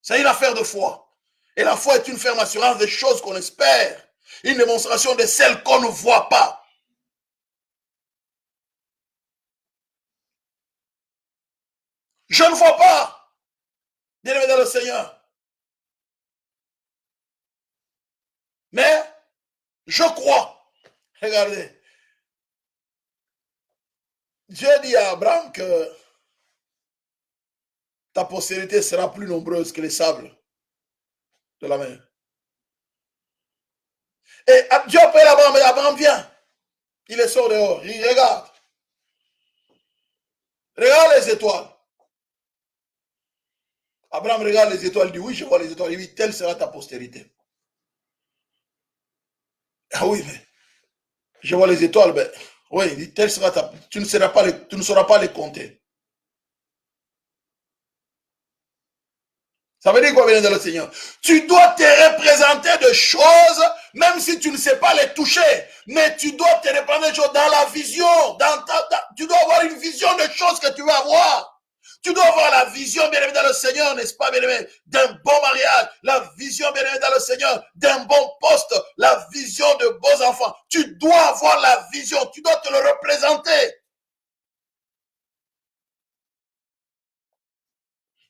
C'est une affaire de foi. Et la foi est une ferme assurance des choses qu'on espère. Une démonstration de celles qu'on ne voit pas. Je ne vois pas. Bien-aimé dans le Seigneur. Mais je crois. Regardez. Dieu dit à Abraham que ta postérité sera plus nombreuse que les sables de la mer. Et Dieu appelle Abraham et Abraham vient. Il est sort dehors. Il regarde. Regarde les étoiles. Abraham regarde les étoiles, il dit oui, je vois les étoiles. Il dit, telle sera ta postérité. Ah oui, mais je vois les étoiles, ben oui, il dit, telle sera ta. Tu ne sauras pas les compter. Ça veut dire quoi, bien dans le Seigneur? Tu dois te représenter de choses, même si tu ne sais pas les toucher. Mais tu dois te représenter de choses dans la vision. Tu dois avoir une vision de choses que tu veux avoir. Tu dois avoir la vision, bien aimé dans le Seigneur, n'est-ce pas, bien aimé, d'un bon mariage, la vision, bien aimé dans le Seigneur, d'un bon poste, la vision de beaux enfants. Tu dois avoir la vision, tu dois te le représenter.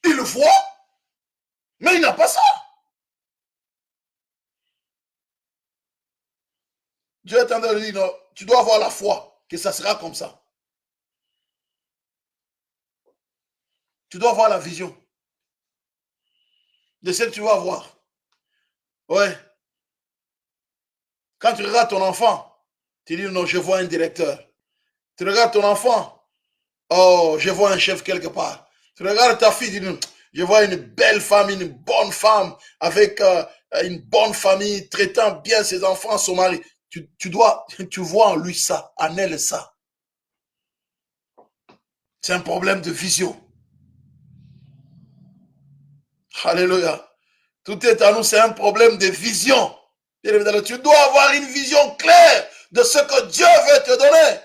Il le voit, mais il n'a pas ça. Dieu est en train de dire, non, tu dois avoir la foi, que ça sera comme ça. Tu dois avoir la vision de ce que tu vas avoir. Ouais. Quand tu regardes ton enfant, tu dis non, je vois un directeur. Tu regardes ton enfant, oh, je vois un chef quelque part. Tu regardes ta fille, tu dis je vois une belle femme, une bonne femme, avec une bonne famille, traitant bien ses enfants, son mari. Tu vois en lui ça, en elle ça. C'est un problème de vision. Alléluia. Tout est à nous, c'est un problème de vision. Tu dois avoir une vision claire de ce que Dieu veut te donner.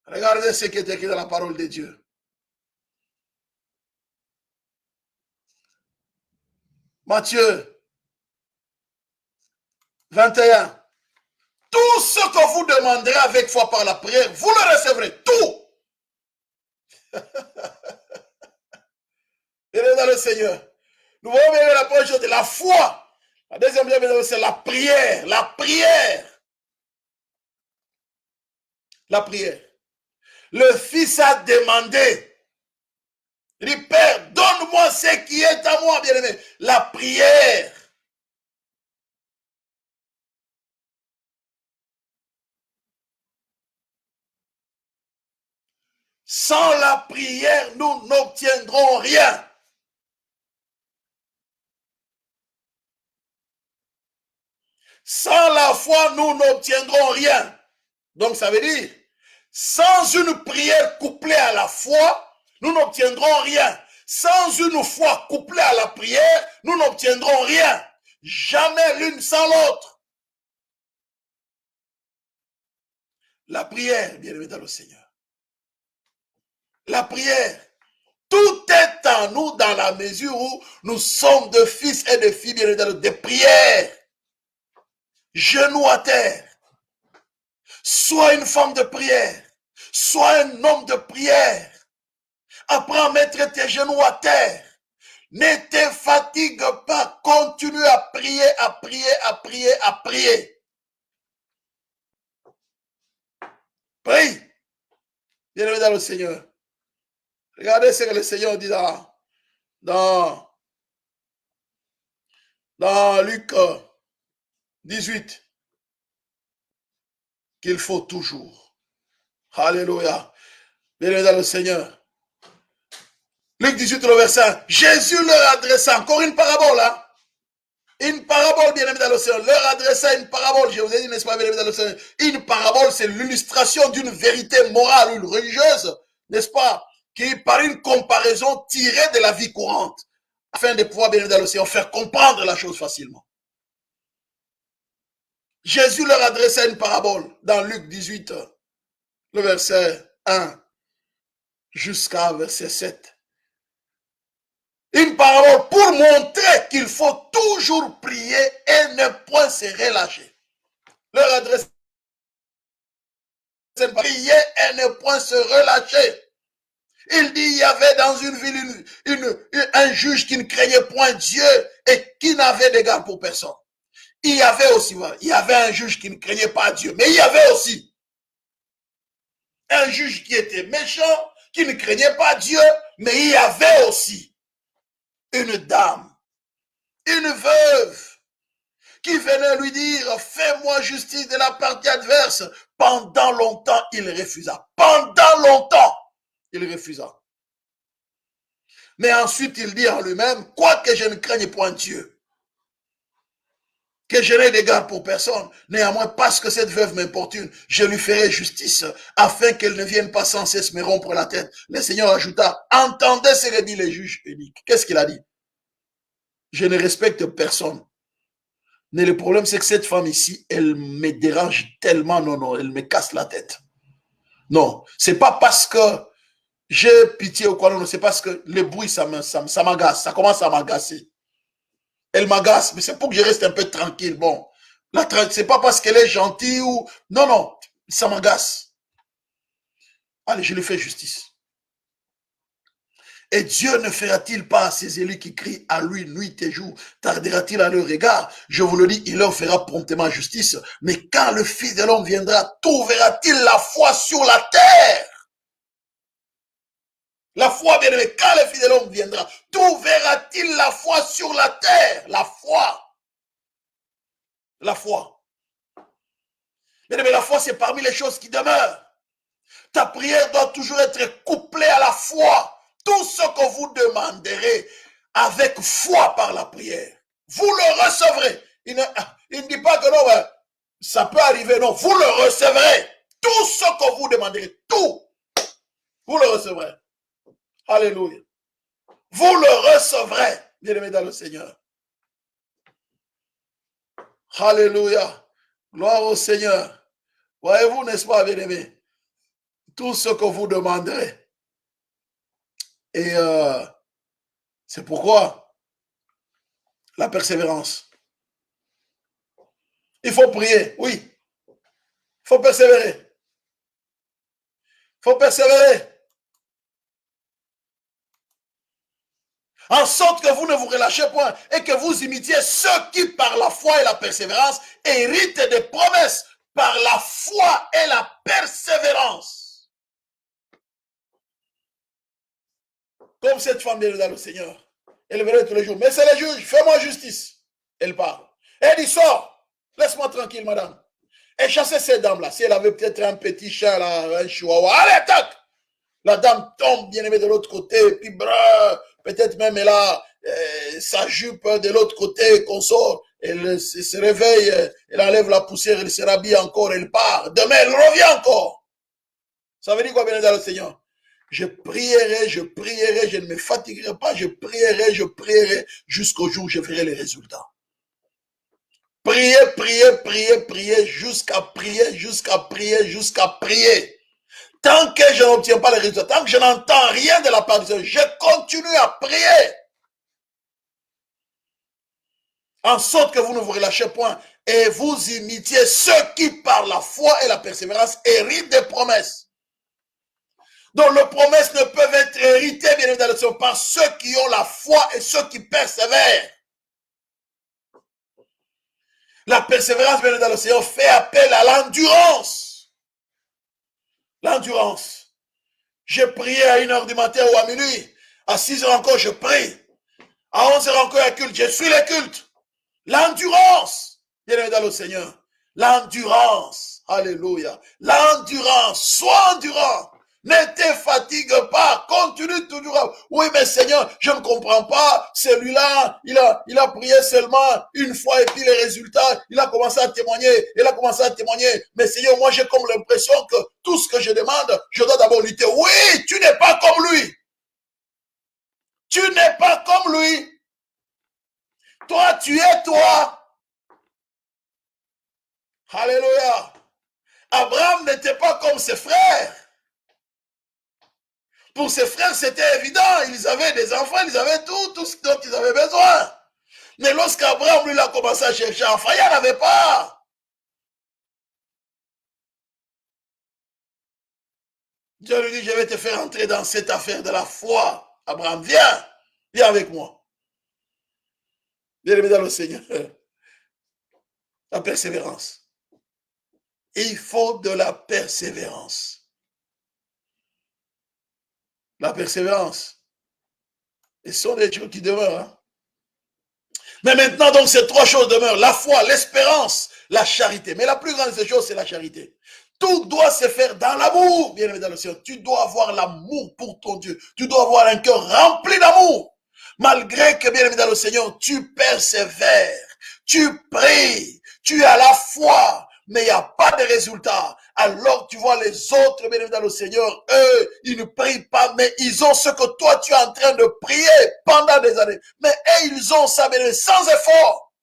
Regardez ce qui est écrit dans la parole de Dieu. Matthieu 21. Tout ce que vous demanderez avec foi par la prière, vous le recevrez. Tout. Et dans le Seigneur. Nous voyons bien la première chose de la foi. La deuxième chose, c'est la prière. La prière. La prière. Le Fils a demandé. Il dit, Père, donne-moi ce qui est à moi, bien-aimé. La prière. Sans la prière, nous n'obtiendrons rien. Sans la foi, nous n'obtiendrons rien. Donc, ça veut dire, sans une prière couplée à la foi, nous n'obtiendrons rien. Sans une foi couplée à la prière, nous n'obtiendrons rien. Jamais l'une sans l'autre. La prière, bien-aimé dans le Seigneur. La prière. Tout est en nous dans la mesure où nous sommes de fils et de filles, bien-aimés dans le des prières. Genoux à terre. Sois une femme de prière. Sois un homme de prière. Apprends à mettre tes genoux à terre. Ne te fatigue pas. Continue à prier, à prier, à prier, à prier. Prie. Bien-aimé dans le Seigneur. Regardez ce que le Seigneur dit dans Luc 18. Qu'il faut toujours. Alléluia. Bien-aimé dans le Seigneur. Luc 18, le verset 1. Jésus leur adressa encore une parabole. Hein? Une parabole, bien-aimé dans le Seigneur. Leur adressa une parabole. Je vous ai dit, n'est-ce pas, bien-aimé dans le Seigneur. Une parabole, c'est l'illustration d'une vérité morale ou religieuse, n'est-ce pas, qui par une comparaison tirée de la vie courante, afin de pouvoir, bien-aimé dans le Seigneur, faire comprendre la chose facilement. Jésus leur adressa une parabole dans Luc 18, le verset 1 jusqu'à verset 7. Une parole pour montrer qu'il faut toujours prier et ne point se relâcher. Leur adresse, c'est prier et ne point se relâcher. Il dit, il y avait dans une ville un juge qui ne craignait point Dieu et qui n'avait d'égard pour personne. Il y avait un juge qui ne craignait pas Dieu, mais il y avait aussi un juge qui était méchant, qui ne craignait pas Dieu, mais il y avait aussi une dame, une veuve, qui venait lui dire, fais-moi justice de la partie adverse. Pendant longtemps, il refusa. Pendant longtemps, il refusa. Mais ensuite, il dit en lui-même, quoique je ne craigne point Dieu, que je n'ai d'égard pour personne, néanmoins, parce que cette veuve m'importune, je lui ferai justice, afin qu'elle ne vienne pas sans cesse me rompre la tête. Le Seigneur ajouta, entendez ce que dit le juge unique. Qu'est-ce qu'il a dit? Je ne respecte personne. Mais le problème, c'est que cette femme ici, elle me dérange tellement, non, elle me casse la tête. Non, c'est pas parce que j'ai pitié ou quoi, non, c'est parce que le bruit, ça m'agace, ça commence à m'agacer. Elle m'agace, mais c'est pour que je reste un peu tranquille. Bon, c'est pas parce qu'elle est gentille ou... Non, ça m'agace. Allez, je lui fais justice. Et Dieu ne fera-t-il pas à ses élus qui crient à lui nuit et jour, tardera-t-il à leur égard? Je vous le dis, il leur fera promptement justice. Mais quand le Fils de l'homme viendra, trouvera-t-il la foi sur la terre? La foi, bien aimé, quand le Fils de l'homme viendra, trouvera-t-il la foi sur la terre? La foi. La foi. Bien aimé, la foi, c'est parmi les choses qui demeurent. Ta prière doit toujours être couplée à la foi. Tout ce que vous demanderez avec foi par la prière, vous le recevrez. Il ne dit pas que non, ça peut arriver, non, vous le recevrez. Tout ce que vous demanderez, tout, vous le recevrez. Alléluia. Vous le recevrez, bien-aimés dans le Seigneur. Alléluia. Gloire au Seigneur. Voyez-vous, n'est-ce pas, bien-aimés? Tout ce que vous demanderez. Et c'est pourquoi la persévérance. Il faut prier, oui. Il faut persévérer. Il faut persévérer. En sorte que vous ne vous relâchez point et que vous imitiez ceux qui, par la foi et la persévérance, héritent des promesses par la foi et la persévérance. Comme cette femme bien dans le Seigneur. Elle venait tous les jours. Mais c'est le juge, fais-moi justice. Elle part. Elle dit, sors. Laisse-moi tranquille, madame. Elle chassait cette dame-là. Si elle avait peut-être un petit chat, là, un chihuahua, allez, tac. La dame tombe bien aimée de l'autre côté, puis peut-être même elle a sa jupe de l'autre côté qu'on sort. Elle se réveille, elle enlève la poussière, elle se rhabille encore, elle part. Demain, elle revient encore. Ça veut dire quoi, bien dans le Seigneur? Je prierai, je ne me fatiguerai pas, je prierai jusqu'au jour où je verrai les résultats. Prier, jusqu'à prier. Tant que je n'obtiens pas les résultats, tant que je n'entends rien de la part de Dieu, je continue à prier. En sorte que vous ne vous relâchez point et vous imitiez ceux qui, par la foi et la persévérance, héritent des promesses. Donc, les promesses ne peuvent être héritées, bien évidemment, par ceux qui ont la foi et ceux qui persévèrent. La persévérance, bien évidemment, Seigneur, fait appel à l'endurance. L'endurance. J'ai prié à 1h du matin ou à minuit. À 6h encore, je prie. À 11h encore, il y a culte. Je suis le culte. L'endurance. Bien évidemment, Seigneur. L'endurance. Alléluia. L'endurance. Sois endurant. Ne te fatigue pas, continue toujours. Oui, mais Seigneur, je ne comprends pas. Celui-là, il a prié seulement une fois et puis les résultats, il a commencé à témoigner. Mais Seigneur, moi j'ai comme l'impression que tout ce que je demande, je dois d'abord lutter. Oui, tu n'es pas comme lui. Tu n'es pas comme lui. Toi, tu es toi. Alléluia. Abraham n'était pas comme ses frères. Pour ses frères, c'était évident. Ils avaient des enfants, ils avaient tout ce dont ils avaient besoin. Mais lorsqu'Abraham, lui, a commencé à chercher un enfant, il n'y en avait pas. Dieu lui dit, je vais te faire entrer dans cette affaire de la foi. Abraham, viens avec moi. Bien-aimé dans le Seigneur. La persévérance. Il faut de la persévérance. La persévérance. Et ce sont des choses qui demeurent. Hein? Mais maintenant, donc, ces trois choses demeurent. La foi, l'espérance, la charité. Mais la plus grande de ces choses, c'est la charité. Tout doit se faire dans l'amour, bien évidemment, dans le Seigneur. Tu dois avoir l'amour pour ton Dieu. Tu dois avoir un cœur rempli d'amour. Malgré que, bien évidemment, dans le Seigneur, tu persévères, tu pries, tu as la foi, mais il n'y a pas de résultat. Alors tu vois les autres, bien évidemment, le Seigneur, eux, ils ne prient pas, mais ils ont ce que toi, tu es en train de prier pendant des années. Mais eux, ils ont ça, mais sans effort.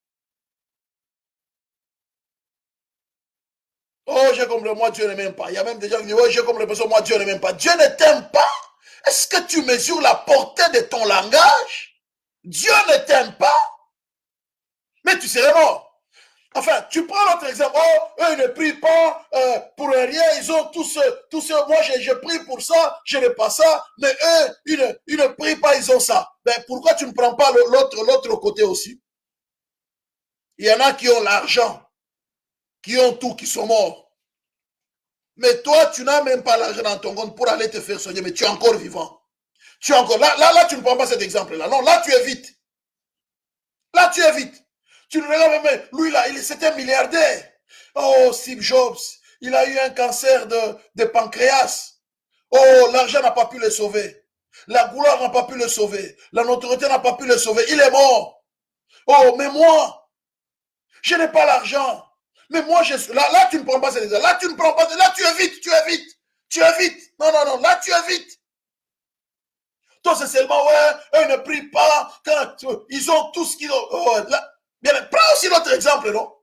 Oh, j'ai compris, moi, Dieu ne m'aime pas. Il y a même des gens qui disent, oh, j'ai compris, moi, Dieu ne m'aime pas. Dieu ne t'aime pas. Est-ce que tu mesures la portée de ton langage? Dieu ne t'aime pas. Mais tu serais mort. Enfin, tu prends l'autre exemple. Oh, eux, ils ne prient pas pour rien. Ils ont tous moi, je prie pour ça, je n'ai pas ça. Mais eux, ils ne prient pas, ils ont ça. Ben, pourquoi tu ne prends pas l'autre côté aussi? Il y en a qui ont l'argent, qui ont tout, qui sont morts. Mais toi, tu n'as même pas l'argent dans ton compte pour aller te faire soigner, mais tu es encore vivant. Tu es encore là, tu ne prends pas cet exemple-là. Non, là, tu évites. Là, tu évites. Tu ne regardes même, lui là, c'était un milliardaire. Oh, Steve Jobs, il a eu un cancer de pancréas. Oh, l'argent n'a pas pu le sauver. La gloire n'a pas pu le sauver. La notoriété n'a pas pu le sauver. Il est mort. Oh, mais moi, je n'ai pas l'argent. Mais moi, là, tu ne prends pas ces exemples. Là, tu ne prends pas. Là, tu évites. Non, là, tu évites. Toi, c'est seulement, ouais, eux ne prient pas quand ils ont tout ce qu'ils ont. Oh, là, bien, prends aussi l'autre exemple, non?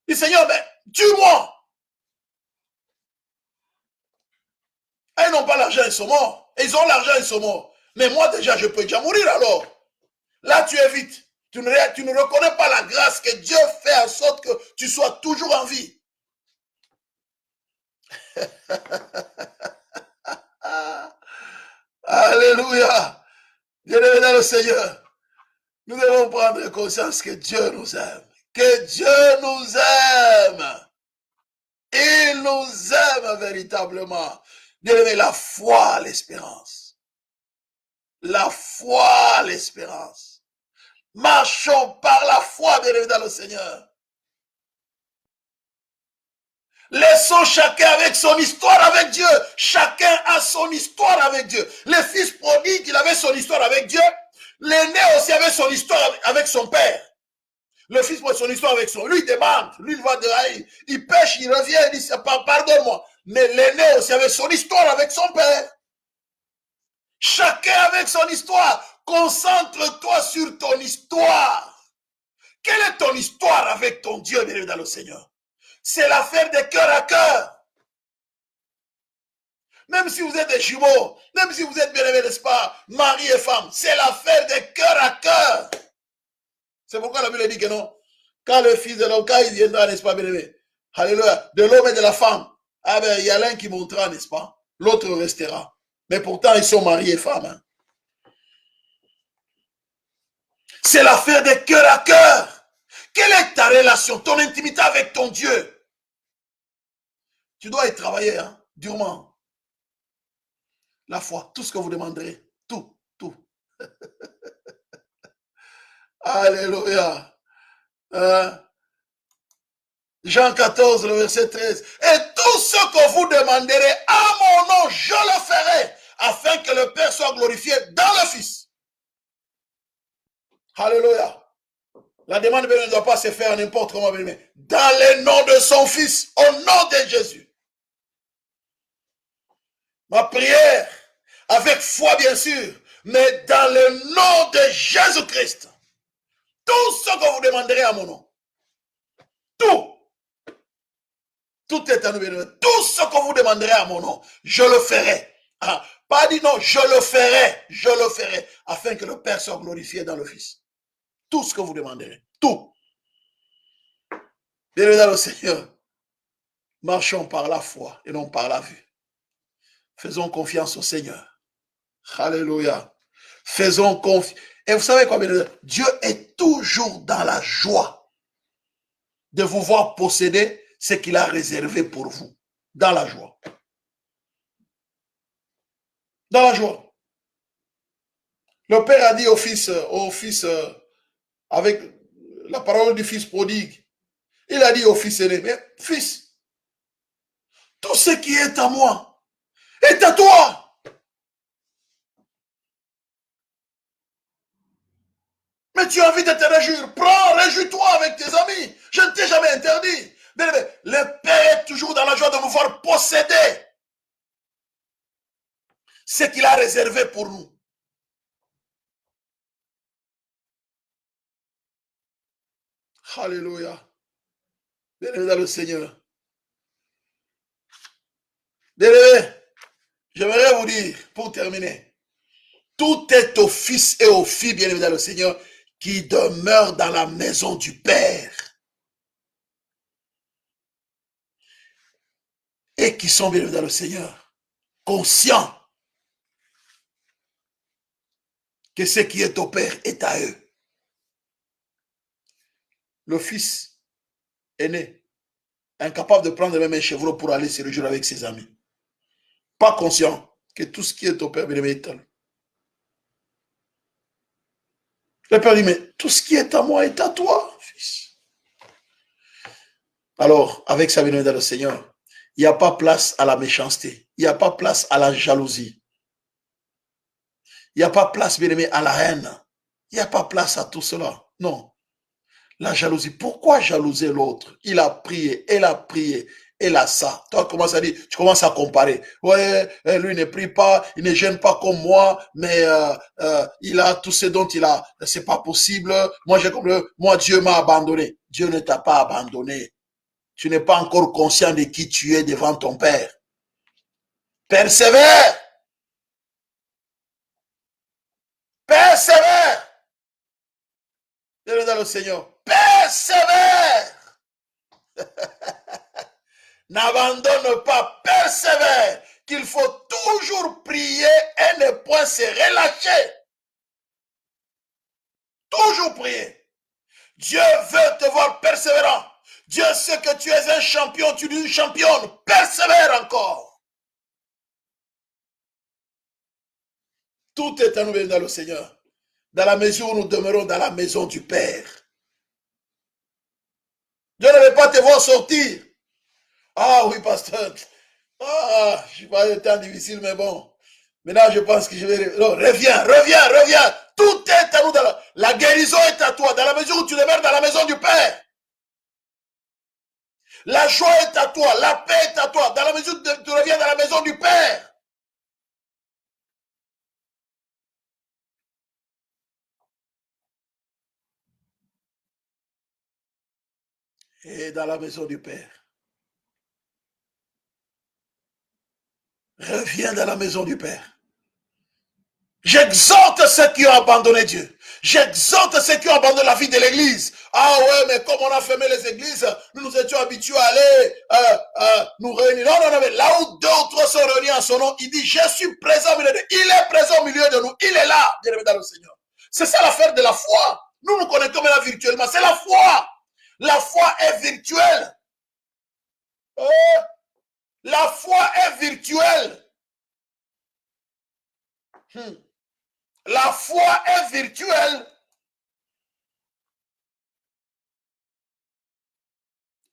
Le Seigneur, mais tue-moi. Ils n'ont pas l'argent, ils sont morts. Ils ont l'argent, ils sont morts. Mais moi, déjà, je peux déjà mourir alors. Là, tu évites. Tu ne reconnais pas la grâce que Dieu fait en sorte que tu sois toujours en vie. Alléluia. Bien-aimé dans le Seigneur. Nous devons prendre conscience que Dieu nous aime. Que Dieu nous aime. Il nous aime véritablement. Bien-aimé, la foi, l'espérance. la foi, l'espérance. Marchons par la foi, bien dans le Seigneur. Laissons chacun avec son histoire avec Dieu. Chacun a son histoire avec Dieu. Le fils prodigue, il avait son histoire avec Dieu. L'aîné aussi avait son histoire avec son père. Le fils prodigue son histoire avec son. Lui, il demande. Lui, il va de il pêche, il revient, il dit, pardonne-moi. Mais l'aîné aussi avait son histoire avec son père. Chacun avec son histoire. Concentre-toi sur ton histoire. Quelle est ton histoire avec ton Dieu, bien dans le Seigneur? C'est l'affaire de cœur à cœur. Même si vous êtes des jumeaux, même si vous êtes bien-aimés, n'est-ce pas, mari et femme, c'est l'affaire de cœur à cœur. C'est pourquoi la Bible dit que non. Quand le fils de l'homme, quand il viendra, n'est-ce pas, bien-aimé, alléluia, de l'homme et de la femme, ah ben, il y a l'un qui montera, n'est-ce pas, l'autre restera. Mais pourtant, ils sont mariés et femmes. Hein. C'est l'affaire de cœur à cœur. Quelle est ta relation, ton intimité avec ton Dieu? Tu dois y travailler, hein, durement. La foi, tout ce que vous demanderez, tout. Alléluia. Jean 14, le verset 13. Et tout ce que vous demanderez à mon nom, je le ferai, afin que le Père soit glorifié dans le Fils. Alléluia. La demande ne doit pas se faire n'importe comment, mais dans le nom de son Fils, au nom de Jésus. Ma prière, avec foi bien sûr, mais dans le nom de Jésus-Christ. Tout ce que vous demanderez à mon nom. Tout est à nous. Tout ce que vous demanderez à mon nom, je le ferai. Ah, pas dit non, je le ferai, afin que le Père soit glorifié dans le Fils. Tout ce que vous demanderez, tout. Bien dans le Seigneur, marchons par la foi et non par la vue. Faisons confiance au Seigneur. Alléluia. Faisons confiance. Et vous savez quoi, Dieu est toujours dans la joie de vous voir posséder ce qu'il a réservé pour vous. Dans la joie. Dans la joie. Le Père a dit au fils, avec la parole du fils prodigue, il a dit au fils aîné, mais fils, tout ce qui est à moi est à toi. Mais tu as envie de te réjouir. Prends, réjouis-toi avec tes amis. Je ne t'ai jamais interdit. Mais le Père est toujours dans la joie de nous voir posséder ce qu'il a réservé pour nous. Alléluia. Bienvenue dans le Seigneur. J'aimerais vous dire, pour terminer, tout est aux fils et aux filles, bien évidemment, le Seigneur, qui demeurent dans la maison du Père. Et qui sont, bien évidemment, le Seigneur, conscients que ce qui est au Père est à eux. Le fils aîné, incapable de prendre même un chevreau pour aller se réjouir avec ses amis. Pas conscient que tout ce qui est au Père, bien évidemment, est à lui. Le Père dit, mais tout ce qui est à moi est à toi, fils. Alors, avec sa bien dans le Seigneur, il n'y a pas place à la méchanceté. Il n'y a pas place à la jalousie. Il n'y a pas place, bien aimé, à la haine. Il n'y a pas place à tout cela. Non. La jalousie. Pourquoi jalouser l'autre? Il a prié, elle a prié, elle a ça. Toi, tu commences à comparer. Ouais, lui ne prie pas, il ne gêne pas comme moi, mais il a tout ce dont il a. C'est pas possible. Moi, Dieu m'a abandonné. Dieu ne t'a pas abandonné. Tu n'es pas encore conscient de qui tu es devant ton Père. Persévère. Persévère. Dieu dans le Seigneur. Persévère. N'abandonne pas, persévère, qu'il faut toujours prier et ne point se relâcher. Toujours prier. Dieu veut te voir persévérant. Dieu sait que tu es un champion, tu es une championne. Persévère encore. Tout est à nous, bien dans le Seigneur. Dans la mesure où nous demeurons dans la maison du Père. Dieu ne veut pas te voir sortir. Ah oui, pasteur. Ah, je n'ai pas eu de temps difficile, mais bon. Maintenant, je pense que je vais... Non, reviens. Tout est à nous. La guérison est à toi. Dans la mesure où tu demeures dans la maison du Père. La joie est à toi. La paix est à toi. Dans la mesure où tu reviens dans la maison du Père. Et dans la maison du Père. Reviens dans la maison du Père. J'exhorte ceux qui ont abandonné Dieu. J'exhorte ceux qui ont abandonné la vie de l'église. Ah ouais, mais comme on a fermé les églises, nous nous étions habitués à aller nous réunir. Non, mais là où 2 ou 3 sont réunis en son nom, il dit, je suis présent au milieu de nous. Il est présent au milieu de nous. Il est là, bien-aimé dans le Seigneur. C'est ça l'affaire de la foi. Nous nous connectons maintenant virtuellement. C'est la foi. La foi est virtuelle. La foi est virtuelle. La foi est virtuelle.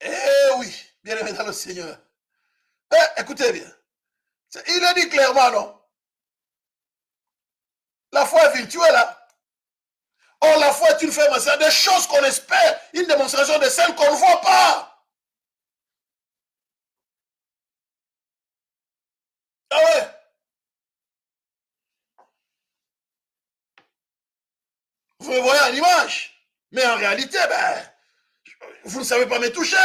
Eh oui, bien-aimé dans le Seigneur. Écoutez bien. Il a dit clairement, non? La foi est virtuelle. Hein? Or, la foi est une démonstration des choses qu'on espère, une démonstration de celles qu'on ne voit pas. Ah ouais? Vous me voyez en image. Mais en réalité, vous ne savez pas me toucher.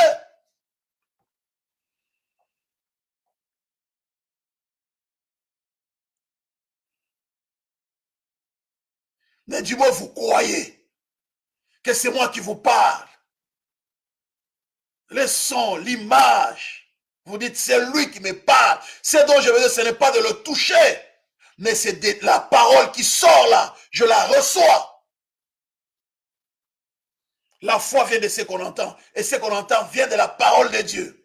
Mais du moins, vous croyez que c'est moi qui vous parle. Le son, l'image. Vous dites, c'est lui qui me parle. Ce dont je veux dire, ce n'est pas de le toucher. Mais c'est la parole qui sort là. Je la reçois. La foi vient de ce qu'on entend. Et ce qu'on entend vient de la parole de Dieu.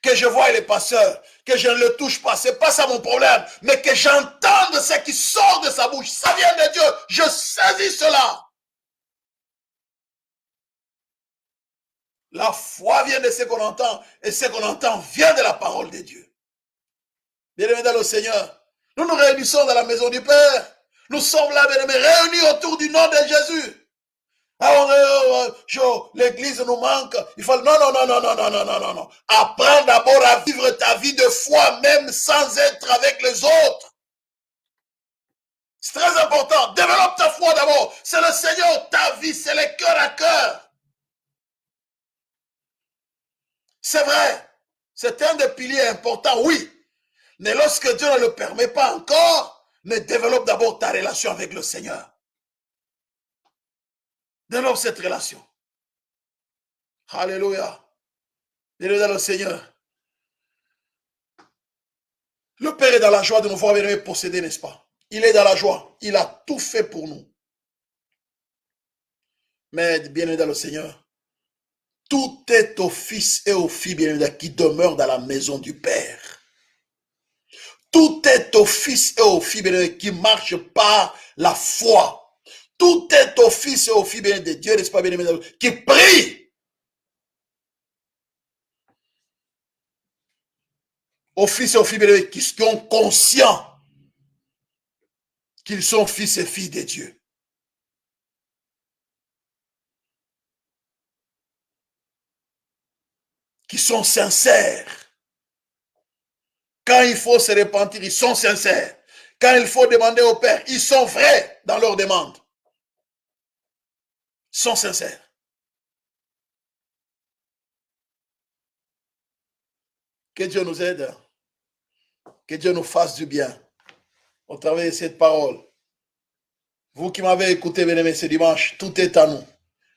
Que je voie les pasteurs, que je ne le touche pas, c'est pas ça mon problème. Mais que j'entende ce qui sort de sa bouche. Ça vient de Dieu. Je saisis cela. La foi vient de ce qu'on entend. Et ce qu'on entend vient de la parole de Dieu. Bien-aimés dans le Seigneur, nous nous réunissons dans la maison du Père. Nous sommes là, bien-aimés, réunis autour du nom de Jésus. Ah, l'église nous manque. Il faut... Non. Apprends d'abord à vivre ta vie de foi, même sans être avec les autres. C'est très important. Développe ta foi d'abord. C'est le Seigneur, ta vie, c'est le cœur à cœur. C'est vrai. C'est un des piliers importants, oui. Mais lorsque Dieu ne le permet pas encore, mais développe d'abord ta relation avec le Seigneur. Développe cette relation. Alléluia. Bienvenue dans le Seigneur. Le Père est dans la joie de nous voir venir posséder, n'est-ce pas? Il est dans la joie. Il a tout fait pour nous. Mais bienvenue dans le Seigneur. Tout est aux fils et aux filles bien-aimés qui demeurent dans la maison du Père. Tout est aux fils et aux filles bien-aimés qui marchent par la foi. Tout est aux fils et aux filles bien de Dieu, n'est-ce pas, bien-aimés, qui prient. Aux fils et aux filles bien-aimés qui sont conscients qu'ils sont fils et filles de Dieu. Qui sont sincères. Quand il faut se repentir, ils sont sincères. Quand il faut demander au Père, ils sont vrais dans leur demande. Ils sont sincères. Que Dieu nous aide. Que Dieu nous fasse du bien au travers de cette parole. Vous qui m'avez écouté, bien-aimés, ce dimanche, tout est à nous.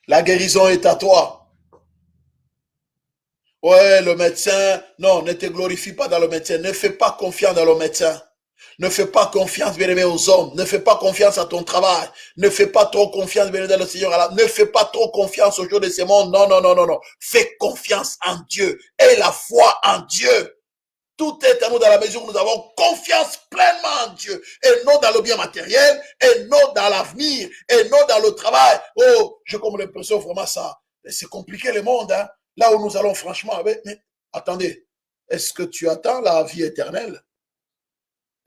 La guérison est à toi. Ouais, le médecin, non, ne te glorifie pas dans le médecin. Ne fais pas confiance dans le médecin. Ne fais pas confiance, bien-aimé, aux hommes. Ne fais pas confiance à ton travail. Ne fais pas trop confiance, bien-aimé, dans le Seigneur. Ne fais pas trop confiance aux jours de ce monde. Non. Fais confiance en Dieu. Et la foi en Dieu. Tout est à nous dans la mesure où nous avons confiance pleinement en Dieu et non dans le bien matériel et non dans l'avenir et non dans le travail. Oh, j'ai comme l'impression vraiment ça. C'est compliqué le monde, hein. Là où nous allons franchement. Mais attendez, est-ce que tu attends la vie éternelle?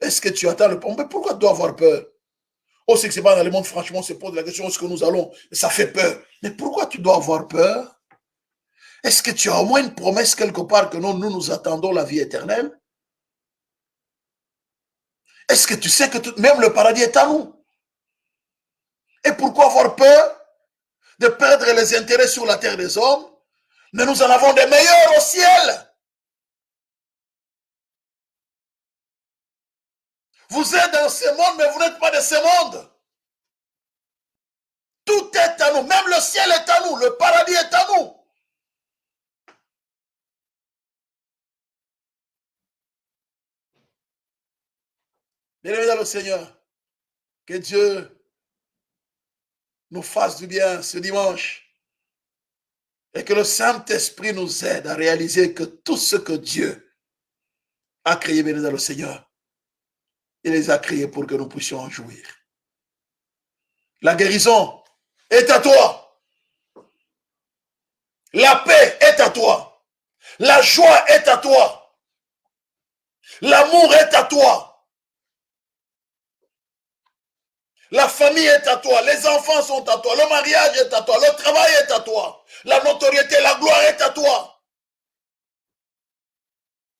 Est-ce que tu attends le pont? Mais pourquoi tu dois avoir peur? Oh, c'est que c'est pas dans le monde, franchement, on se pose la question, est-ce que nous allons? Ça fait peur. Mais pourquoi tu dois avoir peur? Est-ce que tu as au moins une promesse quelque part que non, nous attendons la vie éternelle? Est-ce que tu sais que même le paradis est à nous? Et pourquoi avoir peur de perdre les intérêts sur la terre des hommes? Mais nous en avons des meilleurs au ciel. Vous êtes dans ce monde, mais vous n'êtes pas de ce monde. Tout est à nous. Même le ciel est à nous. Le paradis est à nous. Bien-aimés dans le Seigneur, que Dieu nous fasse du bien ce dimanche et que le Saint-Esprit nous aide à réaliser que tout ce que Dieu a créé, bien dans le Seigneur, il les a créés pour que nous puissions en jouir. La guérison est à toi. La paix est à toi. La joie est à toi. L'amour est à toi. La famille est à toi. Les enfants sont à toi. Le mariage est à toi. Le travail est à toi. La notoriété, la gloire est à toi.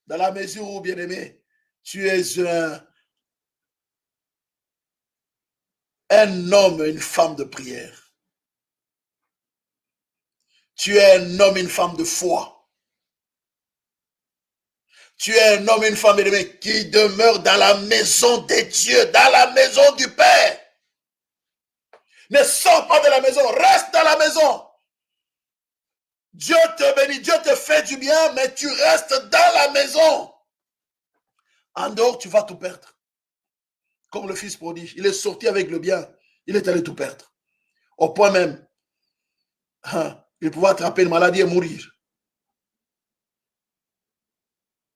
Dans la mesure où, bien-aimé, tu es un homme, une femme de prière. Tu es un homme, une femme de foi. Tu es un homme, une femme, bien-aimé, qui demeure dans la maison des dieux, dans la maison du Père. Ne sors pas de la maison, reste dans la maison. Dieu te bénit, Dieu te fait du bien, mais tu restes dans la maison. En dehors, tu vas tout perdre. Comme le fils prodige, il est sorti avec le bien, il est allé tout perdre. Au point même, il pouvait attraper une maladie et mourir.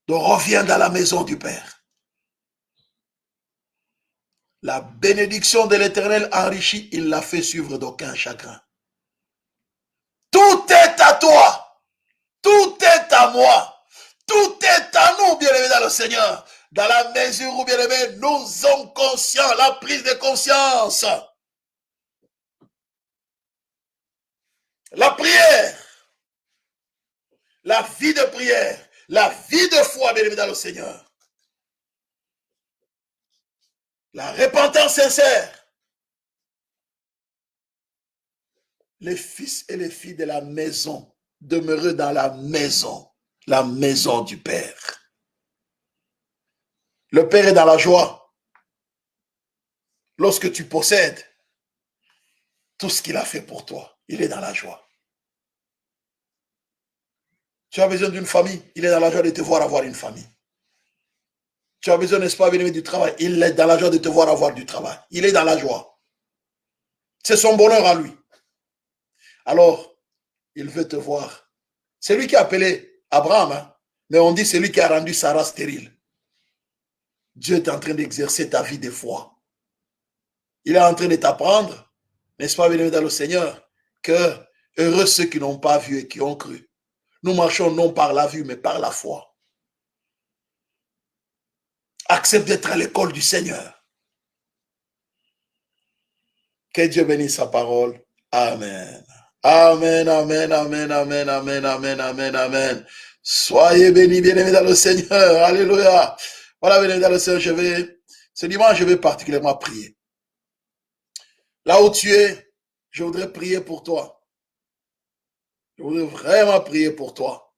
Donc reviens dans la maison du Père. La bénédiction de l'Éternel enrichit, il l'a fait suivre d'aucun chagrin. Tout est à toi. Tout est à moi. Tout est à nous, bien-aimés dans le Seigneur. Dans la mesure où, bien-aimés, nous sommes conscients, la prise de conscience. La prière. La vie de prière. La vie de foi, bien-aimés dans le Seigneur. La repentance sincère. Les fils et les filles de la maison demeurent dans la maison du Père. Le Père est dans la joie. Lorsque tu possèdes tout ce qu'il a fait pour toi, il est dans la joie. Tu as besoin d'une famille, il est dans la joie de te voir avoir une famille. Tu as besoin, n'est-ce pas, du travail, il est dans la joie de te voir avoir du travail. Il est dans la joie. C'est son bonheur à lui. Alors, il veut te voir. C'est lui qui a appelé Abraham, hein? Mais on dit c'est lui qui a rendu Sarah stérile. Dieu est en train d'exercer ta vie de foi. Il est en train de t'apprendre, n'est-ce pas, bien dans le Seigneur, que heureux ceux qui n'ont pas vu et qui ont cru. Nous marchons non par la vue, mais par la foi. Accepte d'être à l'école du Seigneur. Que Dieu bénisse sa parole. Amen. Amen, amen, amen, amen, amen, amen, amen, amen. Soyez bénis, bien-aimés dans le Seigneur. Alléluia. Voilà, bien-aimés dans le Seigneur, ce dimanche, je vais particulièrement prier. Là où tu es, je voudrais prier pour toi. Je voudrais vraiment prier pour toi.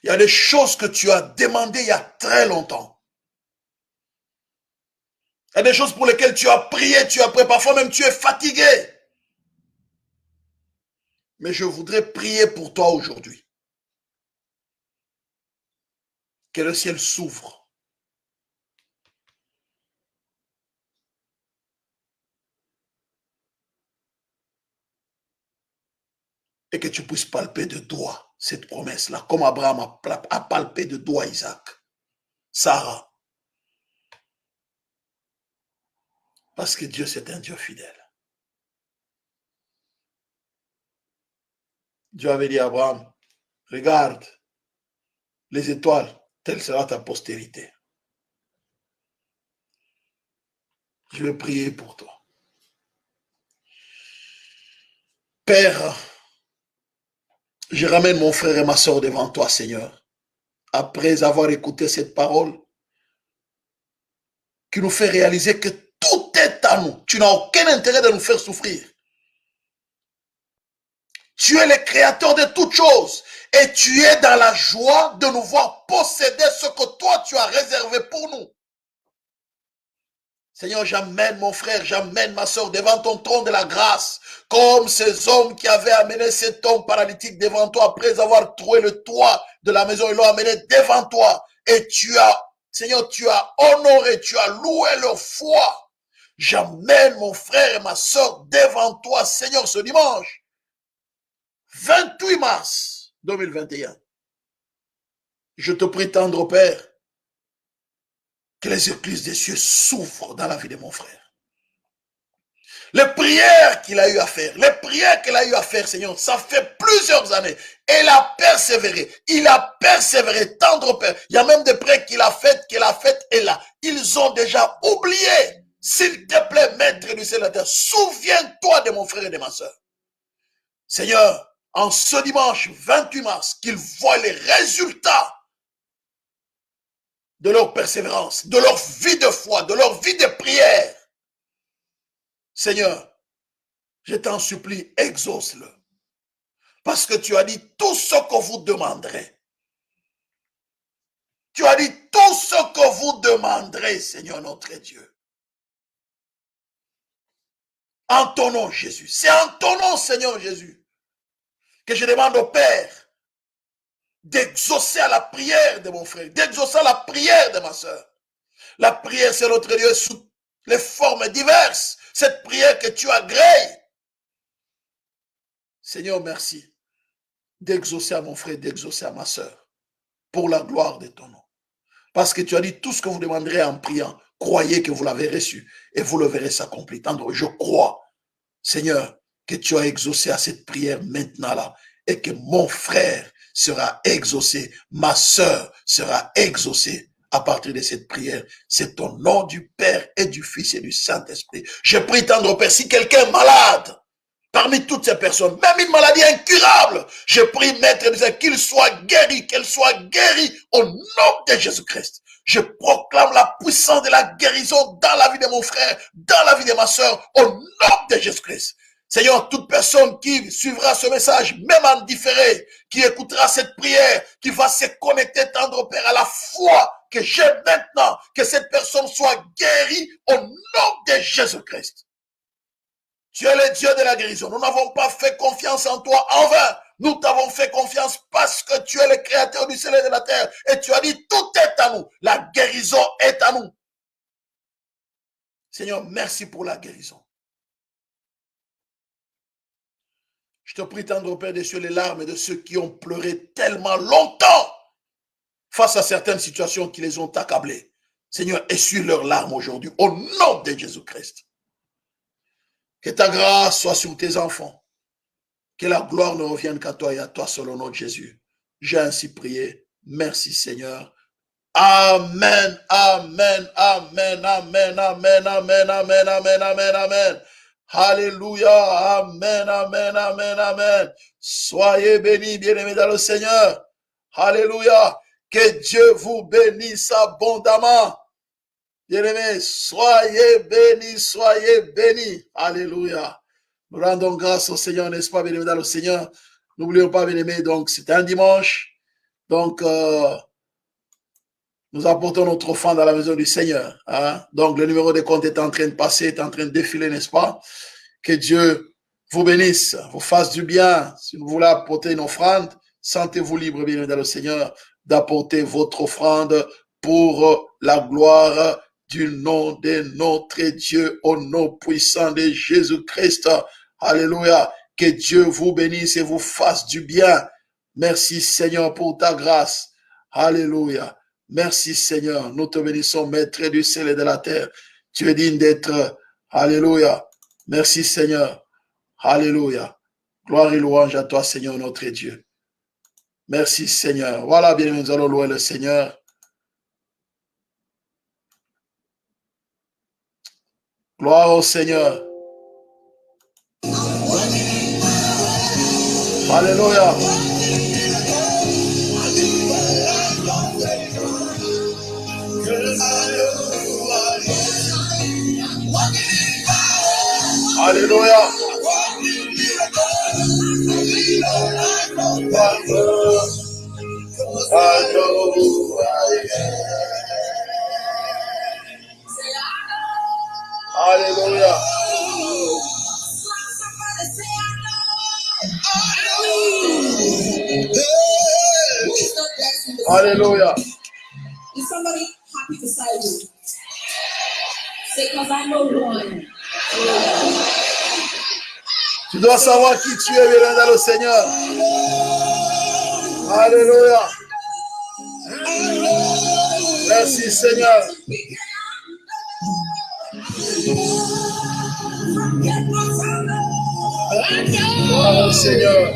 Il y a des choses que tu as demandées il y a très longtemps. Il y a des choses pour lesquelles tu as prié, tu as prié, parfois même tu es fatigué. Mais je voudrais prier pour toi aujourd'hui. Que le ciel s'ouvre. Et que tu puisses palper de doigts cette promesse-là, comme Abraham a palpé de doigts Isaac. Sarah. Parce que Dieu, c'est un Dieu fidèle. Dieu avait dit à Abraham, regarde les étoiles, telle sera ta postérité. Je vais prier pour toi. Père, je ramène mon frère et ma soeur devant toi, Seigneur, après avoir écouté cette parole qui nous fait réaliser que tout est à nous. Tu n'as aucun intérêt de nous faire souffrir. Tu es le créateur de toutes choses et tu es dans la joie de nous voir posséder ce que toi tu as réservé pour nous. Seigneur, j'amène mon frère, j'amène ma soeur devant ton trône de la grâce, comme ces hommes qui avaient amené cet homme paralytique devant toi après avoir trouvé le toit de la maison, ils l'ont amené devant toi et tu as, Seigneur, tu as honoré, tu as loué leur foi. J'amène mon frère et ma soeur devant toi, Seigneur, ce dimanche, 28 mars 2021. Je te prie, tendre Père, que les écluses des cieux s'ouvrent dans la vie de mon frère. Les prières qu'il a eu à faire, Seigneur, ça fait plusieurs années. Il a persévéré, tendre Père. Il y a même des prières qu'il a faites, et là, ils ont déjà oublié. S'il te plaît, Maître du ciel et de la terre, souviens-toi de mon frère et de ma soeur. Seigneur, en ce dimanche 28 mars, qu'ils voient les résultats de leur persévérance, de leur vie de foi, de leur vie de prière. Seigneur, je t'en supplie, exauce-le. Parce que tu as dit tout ce que vous demanderez. Tu as dit tout ce que vous demanderez, Seigneur notre Dieu. En ton nom, Jésus. C'est en ton nom, Seigneur Jésus, que je demande au Père d'exaucer à la prière de mon frère, d'exaucer à la prière de ma soeur. La prière, c'est notre Dieu, sous les formes diverses. Cette prière que tu agrées. Seigneur, merci d'exaucer à mon frère, d'exaucer à ma soeur, pour la gloire de ton nom. Parce que tu as dit tout ce que vous demanderez en priant, croyez que vous l'avez reçu et vous le verrez s'accomplir. Tendre, je crois, Seigneur, que tu as exaucé à cette prière maintenant là et que mon frère sera exaucé, ma soeur sera exaucée à partir de cette prière. C'est au nom du Père et du Fils et du Saint-Esprit. Je prie, tendre Père, si quelqu'un est malade, parmi toutes ces personnes, même une maladie incurable, je prie, Maître, qu'il soit guéri, qu'elle soit guérie au nom de Jésus-Christ. Je proclame la puissance de la guérison dans la vie de mon frère, dans la vie de ma soeur, au nom de Jésus-Christ. Seigneur, toute personne qui suivra ce message, même en différé, qui écoutera cette prière, qui va se connecter, tendre Père, à la foi que j'ai maintenant, que cette personne soit guérie au nom de Jésus-Christ. Tu es le Dieu de la guérison. Nous n'avons pas fait confiance en toi en vain. Nous t'avons fait confiance parce que tu es le créateur du ciel et de la terre. Et tu as dit, tout est à nous. La guérison est à nous. Seigneur, merci pour la guérison. Je te prie, tendre Père des cieux, les larmes de ceux qui ont pleuré tellement longtemps face à certaines situations qui les ont accablés. Seigneur, essuie leurs larmes aujourd'hui au nom de Jésus-Christ. Que ta grâce soit sur tes enfants. Que la gloire ne revienne qu'à toi et à toi seul au nom de Jésus. J'ai ainsi prié. Merci Seigneur. Amen, amen, amen, amen, amen, amen, amen, amen, amen, amen. Alléluia, amen, amen, amen, amen. Soyez bénis, bien-aimés dans le Seigneur. Alléluia. Que Dieu vous bénisse abondamment. Bien-aimés, soyez bénis, soyez bénis. Alléluia. Nous rendons grâce au Seigneur, n'est-ce pas, bien-aimés dans le Seigneur. N'oublions pas, bien-aimés, donc c'est un dimanche. Donc, nous apportons notre offrande dans la maison du Seigneur. Hein? Donc, le numéro de compte est en train de passer, est en train de défiler, n'est-ce pas? Que Dieu vous bénisse, vous fasse du bien. Si vous voulez apporter une offrande, sentez-vous libre, bien-aimés dans le Seigneur, d'apporter votre offrande pour la gloire du nom de notre Dieu, au nom puissant de Jésus-Christ. Alléluia. Que Dieu vous bénisse et vous fasse du bien. Merci Seigneur pour ta grâce. Alléluia. Merci Seigneur. Nous te bénissons, Maître du ciel et de la terre. Tu es digne d'être. Alléluia. Merci Seigneur. Alléluia. Gloire et louange à toi Seigneur notre Dieu. Merci Seigneur. Voilà, bien nous allons louer le Seigneur. Gloire au Seigneur. Alléluia. Alléluia. Alléluia. Alléluia. Is somebody happy beside you? Say, because I know one. Tu dois savoir qui tu es, bien dans le Seigneur. Alléluia. Merci Seigneur. Gloire au Seigneur.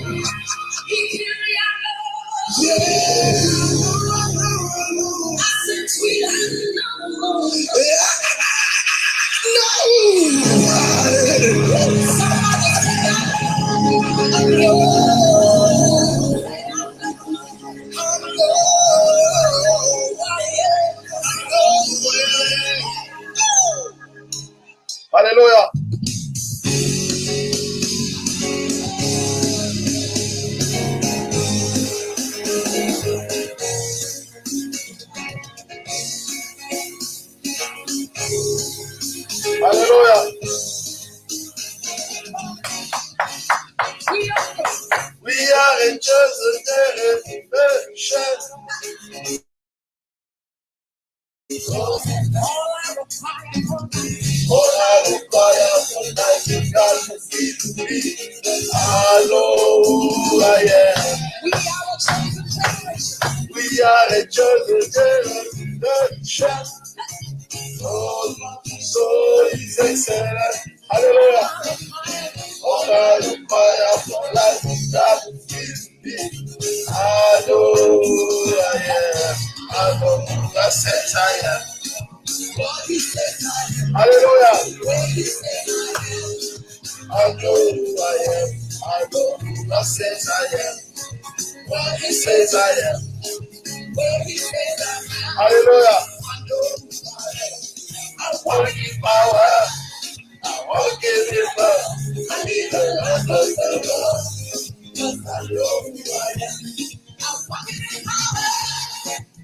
Alléluia. Alléluia. We are a chosen generation. All I require for life is God to give me. Hallelujah. We are a chosen generation. Oh, so is excellent. Hallelujah. All I require for life is God to give me. Hallelujah. Hallelujah. Says I am. Hallelujah. I know who I am. I know who God says I am. What He says I am. Hallelujah. I walk in power. I walk in river. I need the land of the Lord. I know who I am. I walk in power.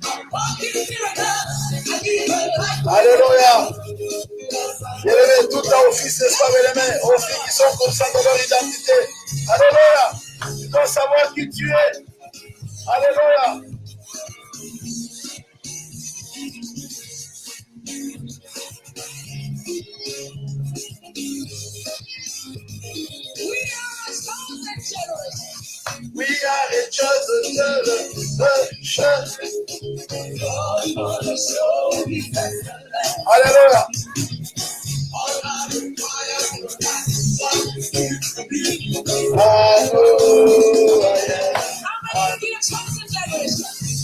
I walk in miracle. I need the land. Alléluia. Bien-aimés, tout à office, n'est-ce pas, bien-aimés, aux filles qui sont conscients de leur identité. Alléluia. Tu dois savoir qui tu es. Alléluia. We are a chosen generation. Alléluia.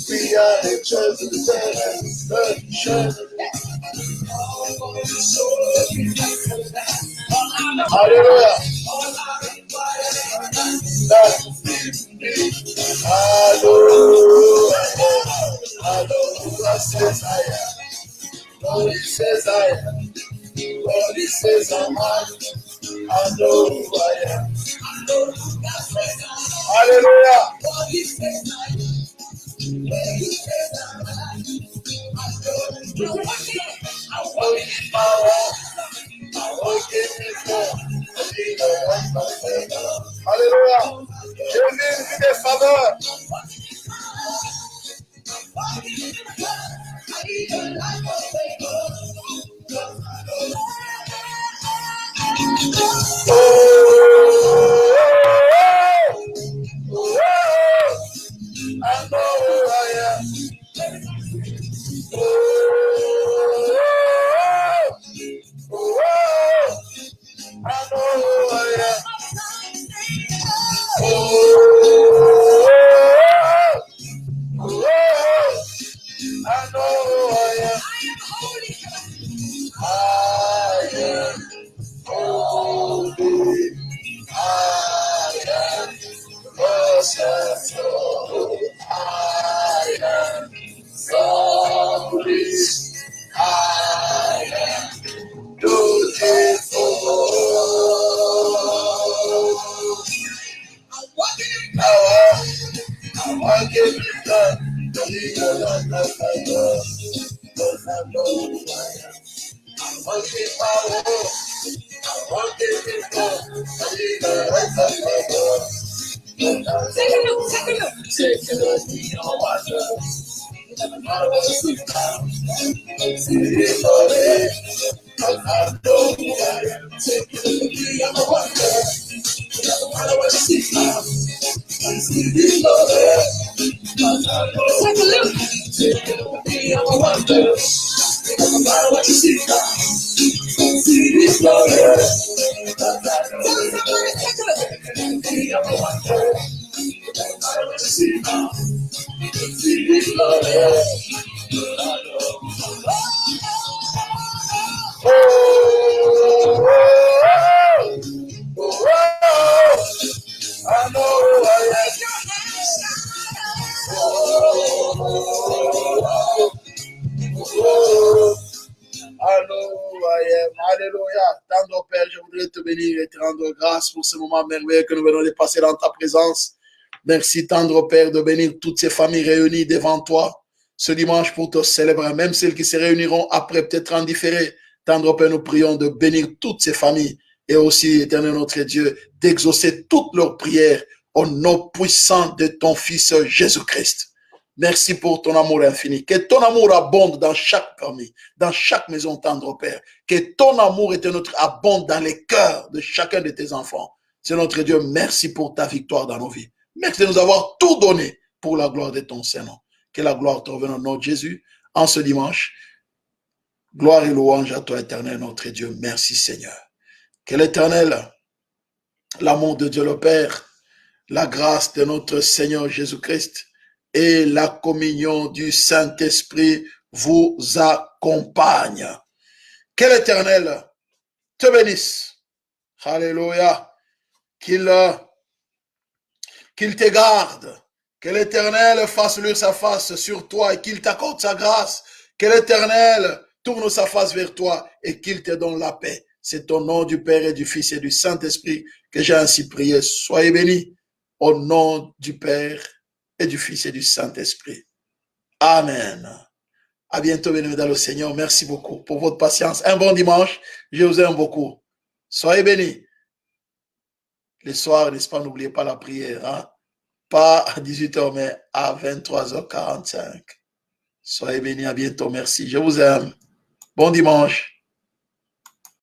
We are a chosen generation. Hallelujah. Hallelujah says I am. Lord, He says I am. Lord, He says I'm on. I know who I am. Hallelujah. I walk in power. I walk in power. Alléluia. Je vis une vie de faveur. I know who I am. Take a look, take a look. Take a look, we don't want to. I want to see now. See it for it. I know who I am. Take a look, I'm a wonder. I want to see now. See it for it. Take a look. Take a look, I'm a wonder. I want to see now. See it for it. Somebody take a look. I'm a wonder. I want to see now. See it for it. I know I am. Alléluia. Tendre Père, je voudrais te bénir et te rendre grâce pour ce moment merveilleux que nous venons de passer dans ta présence. Merci, tendre Père, de bénir toutes ces familles réunies devant toi ce dimanche pour te célébrer, même celles qui se réuniront après, peut-être en différé. Tendre Père, nous prions de bénir toutes ces familles et aussi, éternel notre Dieu, d'exaucer toutes leurs prières au nom puissant de ton Fils Jésus-Christ. Merci pour ton amour infini. Que ton amour abonde dans chaque famille, dans chaque maison, tendre Père. Que ton amour et notre abonde dans les cœurs de chacun de tes enfants. C'est notre Dieu, merci pour ta victoire dans nos vies. Merci de nous avoir tout donné pour la gloire de ton Saint-Nom. Que la gloire te revienne au nom de Jésus en ce dimanche. Gloire et louange à toi, éternel, notre Dieu. Merci, Seigneur. Que l'Éternel, l'amour de Dieu le Père, la grâce de notre Seigneur Jésus-Christ et la communion du Saint-Esprit vous accompagne. Que l'Éternel te bénisse. Alléluia. Qu'il te garde. Que l'Éternel fasse luire sa face sur toi et qu'il t'accorde sa grâce. Que l'Éternel tourne sa face vers toi et qu'il te donne la paix. C'est au nom du Père et du Fils et du Saint-Esprit que j'ai ainsi prié. Soyez bénis au nom du Père et du Fils et du Saint-Esprit. Amen. À bientôt, bénis dans le Seigneur. Merci beaucoup pour votre patience. Un bon dimanche. Je vous aime beaucoup. Soyez bénis. Les soirs, n'est-ce pas, n'oubliez pas la prière. Hein? Pas à 18h, mais à 23h45. Soyez bénis. À bientôt. Merci. Je vous aime. Bon dimanche.